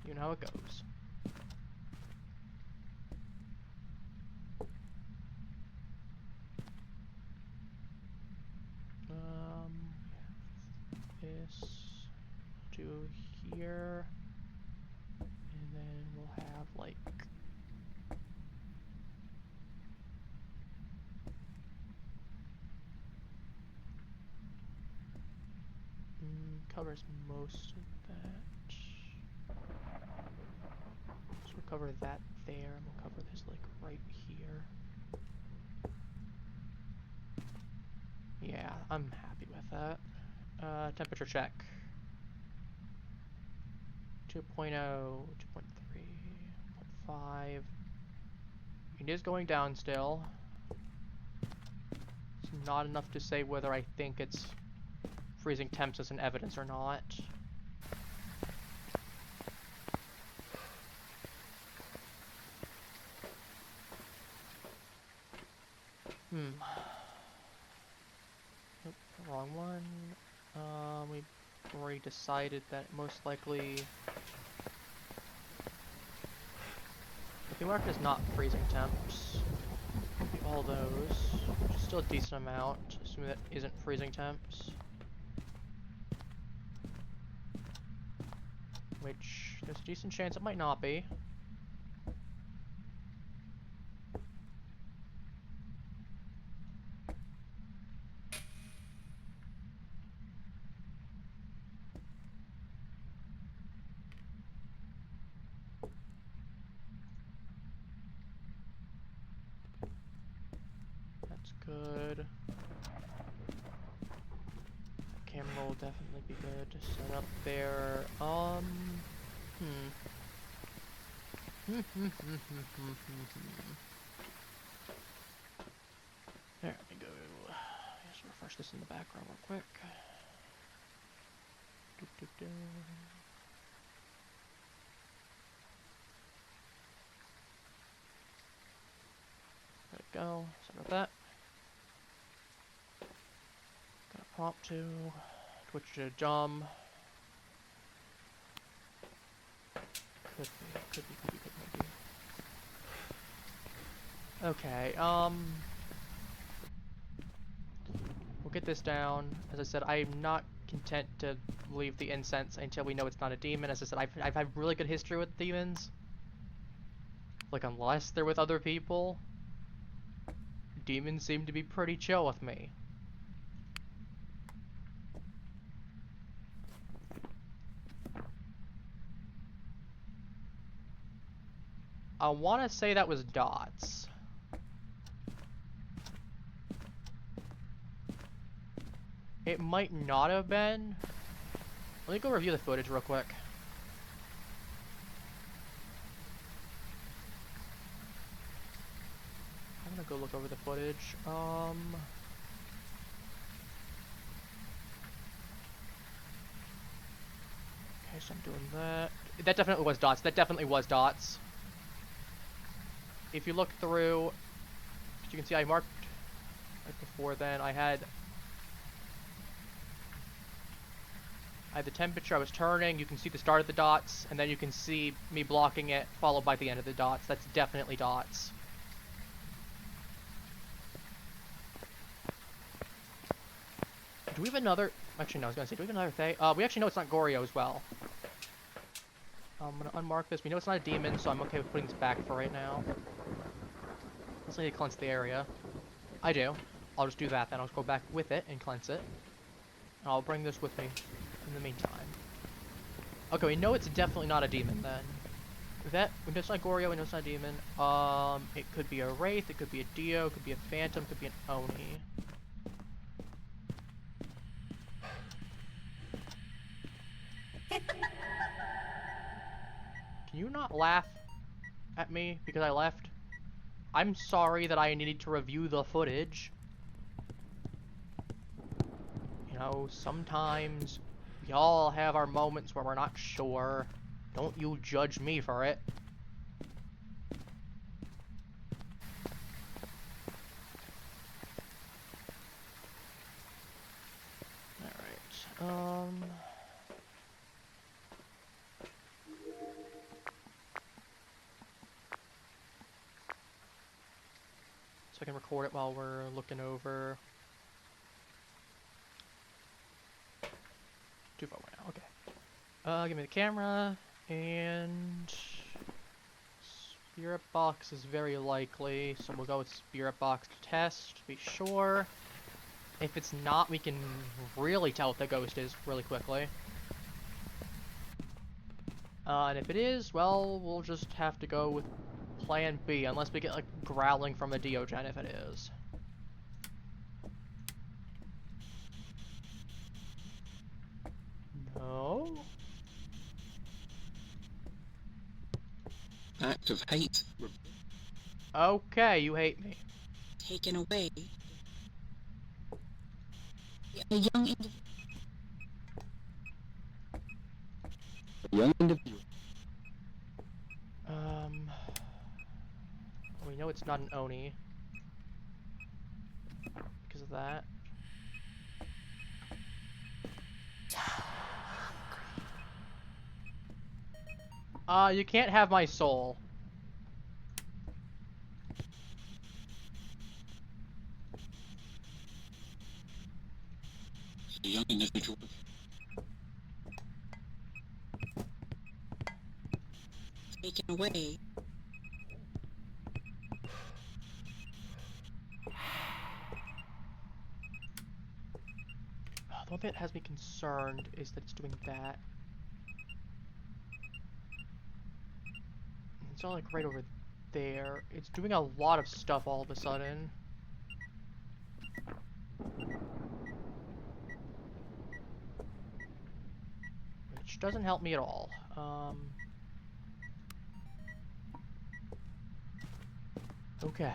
You know how it goes. This to here, and then we'll have like covers most of that. So we'll cover that there, and we'll cover this like right here. Yeah, I'm happy with that. Temperature check. 2.0, 2.3, 0.5. It is going down still. It's not enough to say whether I think it's freezing temps as an evidence or not. Nope, wrong one. We already decided that most likely the market is not freezing temps. All those, which is still a decent amount, assuming that isn't freezing temps. Which there's a decent chance it might not be. That's good. Camera will definitely be good to set up there. There we go. Just refresh this in the background real quick. There we go. Sorry about that. Got a prompt to Twitch to jump. Could be. Okay, we'll get this down. As I said, I'm not content to leave the incense until we know it's not a demon. As I said, I've had really good history with demons. Like, unless they're with other people, demons seem to be pretty chill with me. I want to say that was dots. It might not have been. Let me go review the footage real quick. I'm gonna go look over the footage. Okay, so I'm doing that. That definitely was dots. That definitely was dots. If you look through, as you can see, I marked right before then. I had the temperature. I was turning. You can see the start of the dots, and then you can see me blocking it, followed by the end of the dots. That's definitely dots. Do we have another? Actually, no. I was gonna say, do we have another Thaye? We actually know it's not Goryo as well. I'm gonna unmark this. We know it's not a demon, so I'm okay with putting this back for right now. Let's need to cleanse the area. I do. I'll just do that then. I'll just go back with it and cleanse it. And I'll bring this with me in the meantime. Okay, we know it's definitely not a demon then. We know it's not Goryo, we know it's not a demon. It could be a Wraith, it could be a Dio, it could be a Phantom, it could be an Oni. Can you not laugh at me because I left? I'm sorry that I needed to review the footage. You know, sometimes we all have our moments where we're not sure. Don't you judge me for it. Um... So I can record it while we're looking over. Too far away now, okay. Give me the camera, and... Spirit box is very likely, so we'll go with spirit box to test, to be sure. If it's not, we can really tell what the ghost is really quickly. And if it is, well, we'll just have to go with plan B, unless we get, like, growling from a Diogen if it is. No? Act of hate. Okay, you hate me. Taken away. A young individual. We know it's not an Oni. Because of that. You can't have my soul. A young individual. Taken away. The one thing that has me concerned is that it's doing that. It's not like right over there. It's doing a lot of stuff all of a sudden. Which doesn't help me at all. Okay.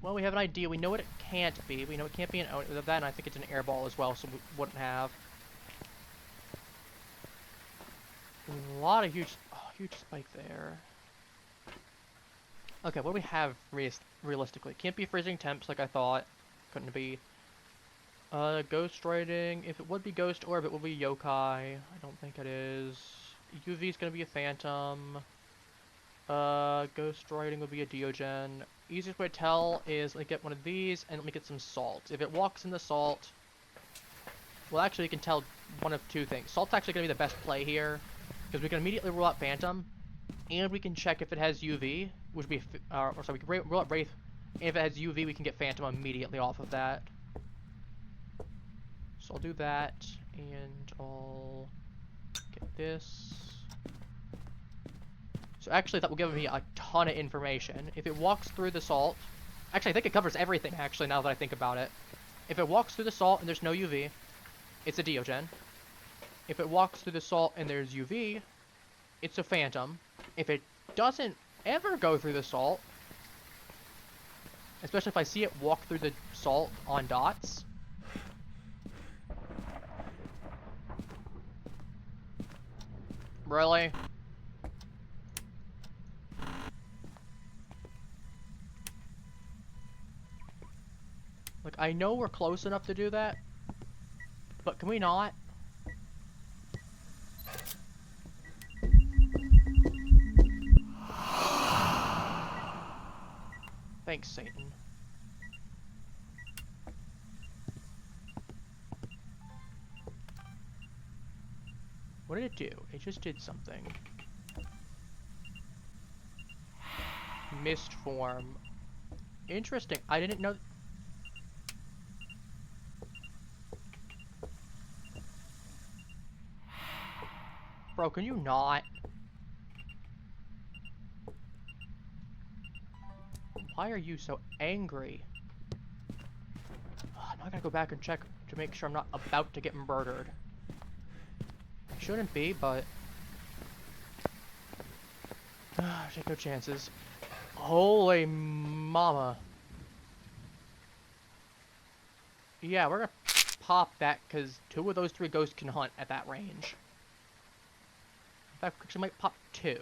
Well, we have an idea. We know what it can't be. We know it can't be an Oni. That, and I think it's an airball as well, so we wouldn't have. A lot of huge spike there. Okay, what do we have realistically? It can't be freezing temps like I thought. Couldn't be. Ghost writing. If it would be Ghost Orb, it would be Yokai. I don't think it is. UV is gonna be a Phantom. Ghost writing would be a Diogen. Easiest way to tell is let me get one of these and let me get some salt. If it walks in the salt, well, actually, you can tell one of two things. Salt's actually gonna be the best play here because we can immediately rule out Phantom, and we can check if it has UV, which would be, we can rule out Wraith. And if it has UV, we can get Phantom immediately off of that. So I'll do that, and I'll get this. So actually that will give me a ton of information. If it walks through the salt, actually I think it covers everything actually now that I think about it. If it walks through the salt and there's no UV, it's a Diogen. If it walks through the salt and there's UV, it's a Phantom. If it doesn't ever go through the salt, especially if I see it walk through the salt on dots, really? Like, I know we're close enough to do that, but can we not? Thanks, Satan. What did it do? It just did something. Mist form. Interesting. I didn't know... Bro, can you not? Why are you so angry? Now I gotta go back and check to make sure I'm not about to get murdered. I shouldn't be, but... take no chances. Holy mama. Yeah, we're gonna pop that, because 2 of those 3 ghosts can hunt at that range. In fact, we actually might pop 2.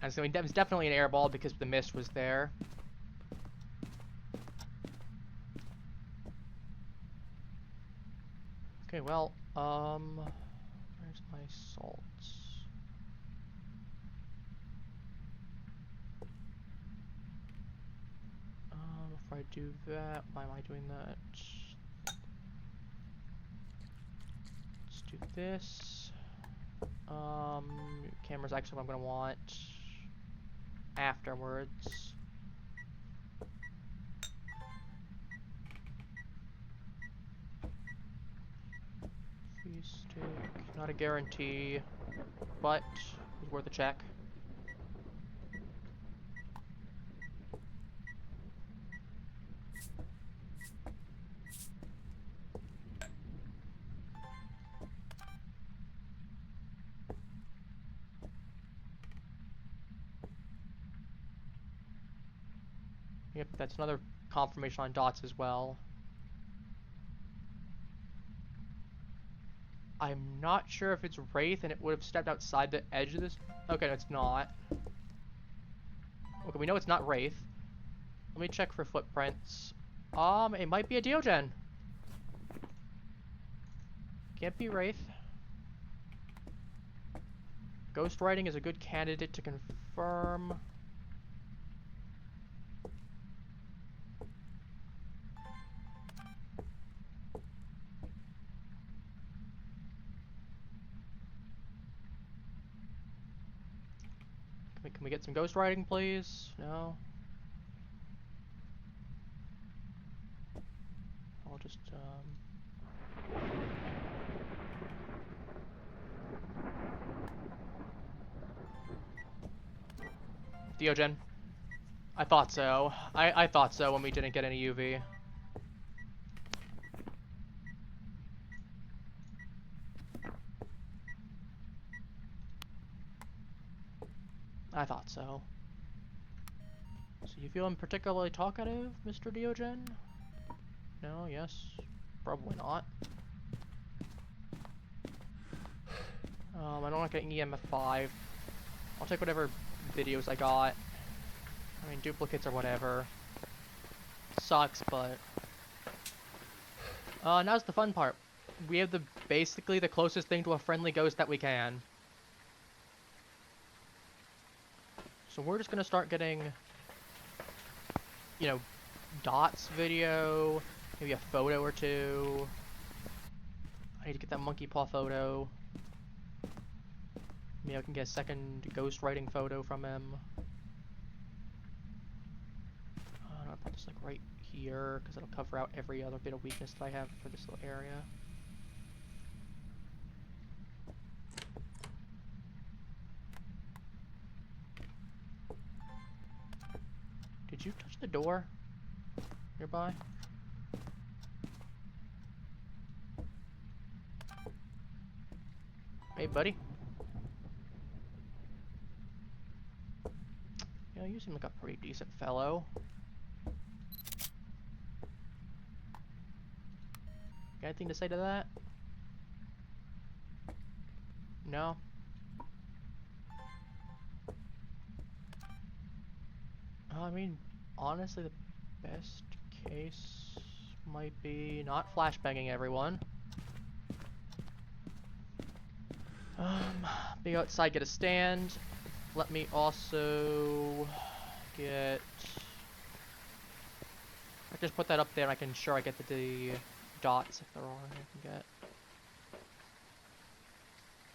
So it was definitely an airball because the mist was there. Okay, well, where's my salts? Before I do that, why am I doing that? Let's do this. Camera's actually what I'm gonna want afterwards. Free stick, not a guarantee, but it's worth a check. Yep, that's another confirmation on dots as well. I'm not sure if it's Wraith and it would have stepped outside the edge of this. Okay, no, it's not. Okay, we know it's not Wraith. Let me check for footprints. It might be a Diogen. Can't be Wraith. Ghost writing is a good candidate to confirm. Can we get some ghost writing, please? No? I'll just, Diogen. I thought so. I thought so when we didn't get any UV. I thought so. So you feeling particularly talkative, Mr. Diogen? No, yes. Probably not. I don't want to get EMF 5. I'll take whatever videos I got. I mean, duplicates or whatever. Sucks, but... now's the fun part. We have basically the closest thing to a friendly ghost that we can. So we're just gonna start getting, you know, dots video, maybe a photo or two. I need to get that monkey paw photo. Maybe I can get a second ghost writing photo from him. I'll put this like right here because it'll cover out every other bit of weakness that I have for this little area. Did you touch the door nearby? Hey, buddy. Yeah, you seem like a pretty decent fellow. Got anything to say to that? No? I mean, honestly, the best case might be not flashbanging everyone. Be outside, get a stand. Let me also get... I just put that up there and I can sure I get the dots if there are any I can get.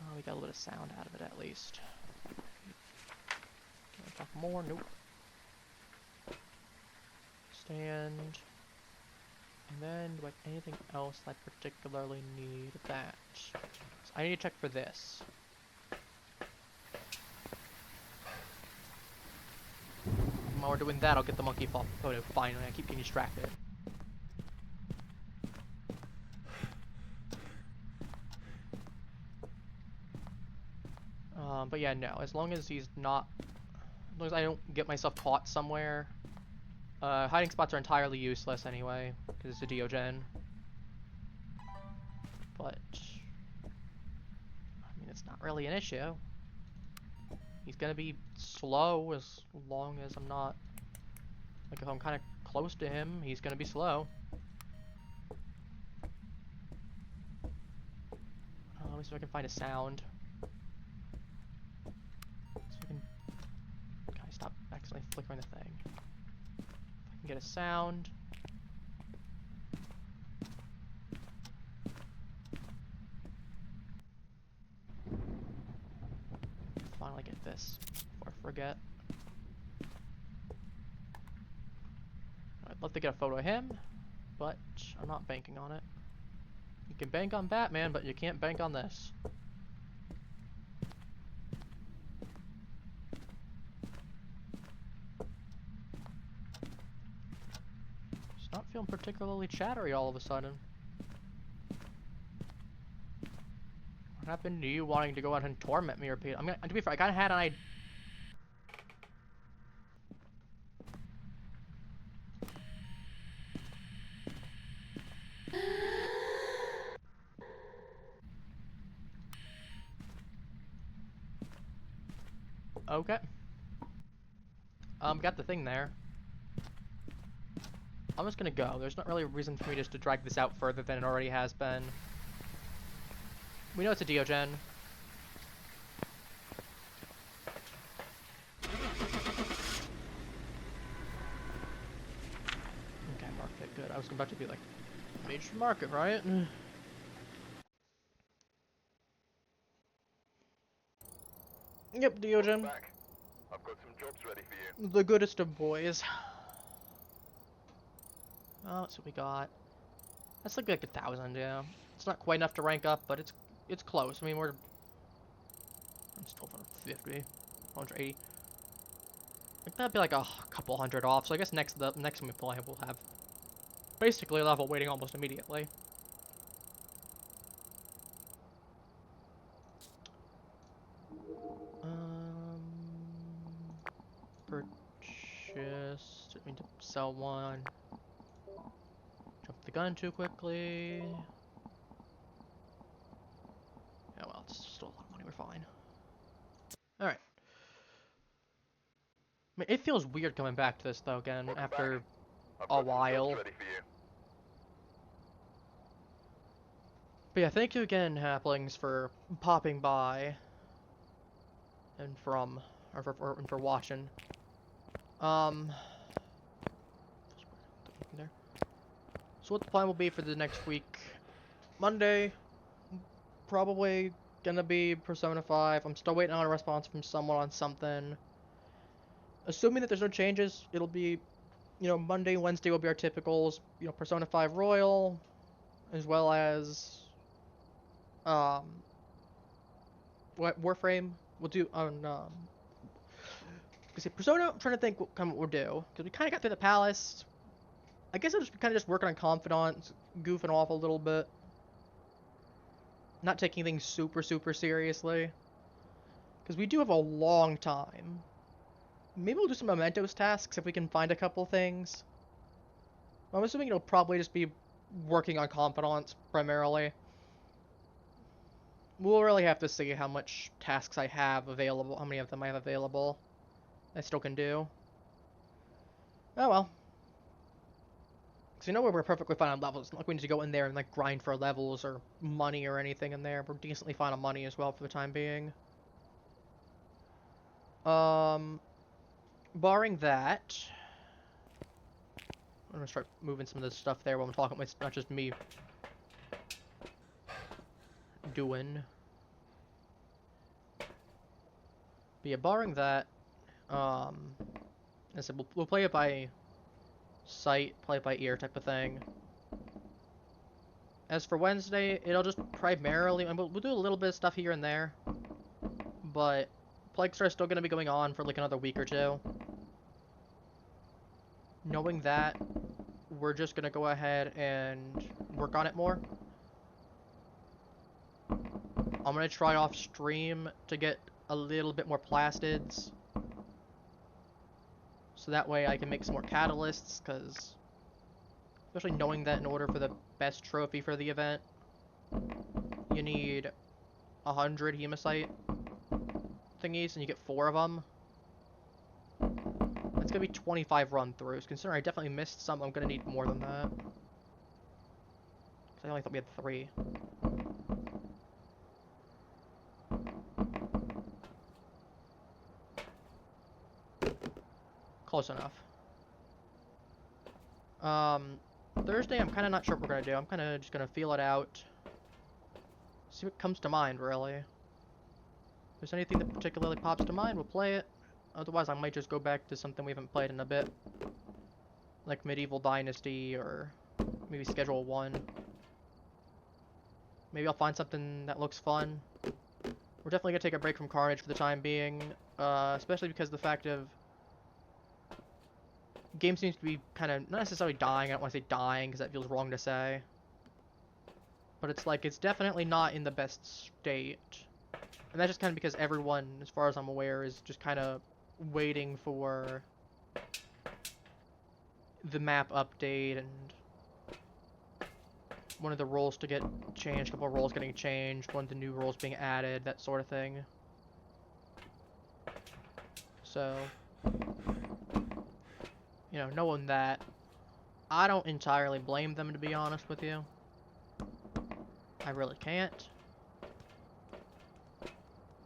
Oh, we got a little bit of sound out of it at least. Can I talk more? Nope. Stand. And then, do I have anything else I particularly need that? So I need to check for this. While we're doing that, I'll get the monkey photo finally. I keep getting distracted. But yeah, no. As long as he's not... As long as I don't get myself caught somewhere. Hiding spots are entirely useless anyway, because it's a Diogen. But... I mean, it's not really an issue. He's gonna be slow as long as I'm not... Like, if I'm kind of close to him, he's gonna be slow. Let me see if I can find a sound. So I can... Can I stop accidentally flickering the thing? If I can get a sound... Finally get this before I forget. I'd love to get a photo of him, but I'm not banking on it. You can bank on Batman, but you can't bank on this. Just not feeling particularly chattery all of a sudden. What happened to you wanting to go out and torment me, repeat? I'm gonna, to be fair, I kinda had an idea. Okay. Got the thing there. I'm just gonna go. There's not really a reason for me just to drag this out further than it already has been. We know it's a Diogen. Okay, marked it. Good. I was about to be like, major market, right? Yep, Diogen. Back. I've got some jobs ready for you. The goodest of boys. Oh, that's what we got. That's like 1,000, yeah. It's not quite enough to rank up, but it's close. I mean, we're... I'm still 150, 180. Like that'd be like a couple hundred off. So I guess next time we play, we'll have basically a level waiting almost immediately. Purchase. Didn't mean to sell one. Jump the gun too quickly. Yeah, well, it's still a lot of money. We're fine. All right. I mean, it feels weird coming back to this though again after a while. But yeah, thank you again, Haplings, for popping by and for watching. There. So what the plan will be for the next week? Monday, probably gonna be Persona 5. I'm still waiting on a response from someone on something. Assuming that there's no changes, it'll be, you know, Monday, Wednesday will be our typicals. You know, Persona 5 Royal, as well as Warframe. We'll do on Persona. I'm trying to think what we'll do because we kind of got through the palace. I guess I'll just kind of just working on confidants, goofing off a little bit, not taking things super seriously, because we do have a long time. Maybe we'll do some mementos tasks if we can find a couple things. I'm assuming it'll probably just be working on confidants primarily. We'll really have to see how much tasks I have available, how many of them I have available. I still can do. Oh well. Because you know we're perfectly fine on levels. It's not like we need to go in there and like grind for levels or money or anything in there. We're decently fine on money as well for the time being. Barring that, I'm gonna start moving some of this stuff there while I'm talking. It's not just me doing. But yeah, barring that, I said we'll play it by sight, play it by ear type of thing. As for Wednesday, it'll just primarily, and we'll do a little bit of stuff here and there, but Plague Star is still gonna be going on for like another week or two. Knowing that, we're just gonna go ahead and work on it more. I'm gonna try off stream to get a little bit more plastids, so that way I can make some more catalysts, because especially knowing that in order for the best trophy for the event, you need 100 hematite. thingies, and you get 4 of them. That's gonna be 25 run-throughs. Considering I definitely missed some, I'm gonna need more than that. 'Cause I only thought we had 3. Close enough. Thursday, I'm kind of not sure what we're gonna do. I'm kind of just gonna feel it out. See what comes to mind, really. If there's anything that particularly pops to mind, we'll play it. Otherwise, I might just go back to something we haven't played in a bit. Like Medieval Dynasty, or maybe Schedule 1. Maybe I'll find something that looks fun. We're definitely gonna take a break from Carnage for the time being. Especially because of the fact of... game seems to be kind of, not necessarily dying, I don't want to say dying, because that feels wrong to say. But it's like, it's definitely not in the best state. And that's just kind of because everyone, as far as I'm aware, is just kind of waiting for the map update and one of the roles to get changed, a couple of roles getting changed, one of the new roles being added, that sort of thing. So, you know, knowing that, I don't entirely blame them, to be honest with you. I really can't.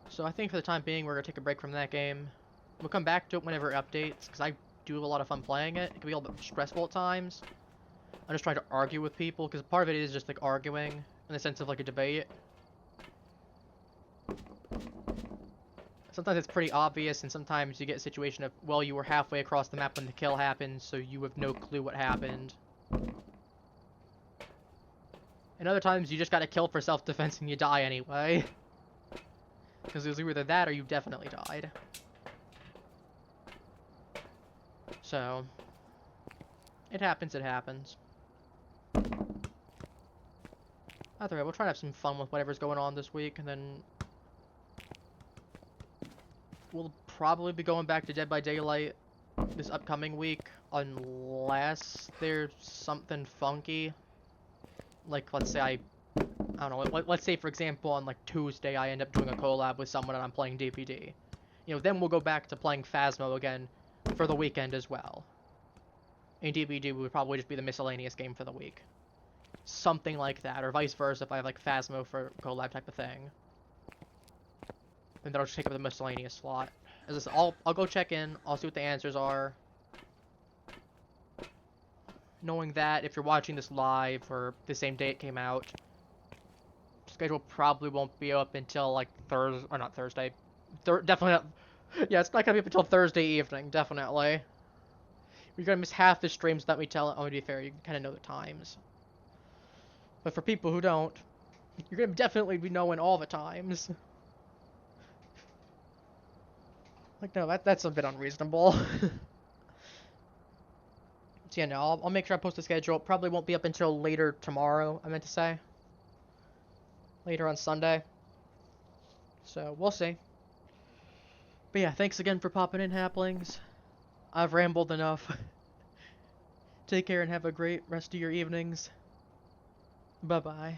So I think for the time being, we're going to take a break from that game. We'll come back to it whenever it updates, because I do have a lot of fun playing it. It can be a little bit stressful at times. I'm just trying to argue with people, because part of it is just like arguing, in the sense of like a debate. Sometimes it's pretty obvious, and sometimes you get a situation of, well, you were halfway across the map when the kill happened, so you have no clue what happened. And other times, you just gotta kill for self-defense and you die anyway. Because it was either that or you definitely died. So, it happens, it happens. Either way, we'll try to have some fun with whatever's going on this week, and then we'll probably be going back to Dead by Daylight this upcoming week, unless there's something funky. Like, let's say I don't know, let's say, for example, on, like, Tuesday, I end up doing a collab with someone and I'm playing DPD. You know, then we'll go back to playing Phasmo again for the weekend as well. And DPD would probably just be the miscellaneous game for the week. Something like that, or vice versa if I have, like, Phasmo for collab type of thing. Then that'll just take up the miscellaneous slot. As I said, I'll go check in, I'll see what the answers are. Knowing that, if you're watching this live, or the same day it came out, schedule probably won't be up until, like, Thursday, or not Thursday. Definitely not, yeah, it's not gonna be up until Thursday evening, definitely. You're gonna miss half the streams that we tell, oh, to be fair, you kind of know the times. But for people who don't, you're gonna definitely be knowing all the times. Like, no, that's a bit unreasonable. So yeah, no, I'll make sure I post the schedule. It probably won't be up until later tomorrow, I meant to say. Later on Sunday. So, we'll see. But yeah, thanks again for popping in, Haplings. I've rambled enough. Take care and have a great rest of your evenings. Bye-bye.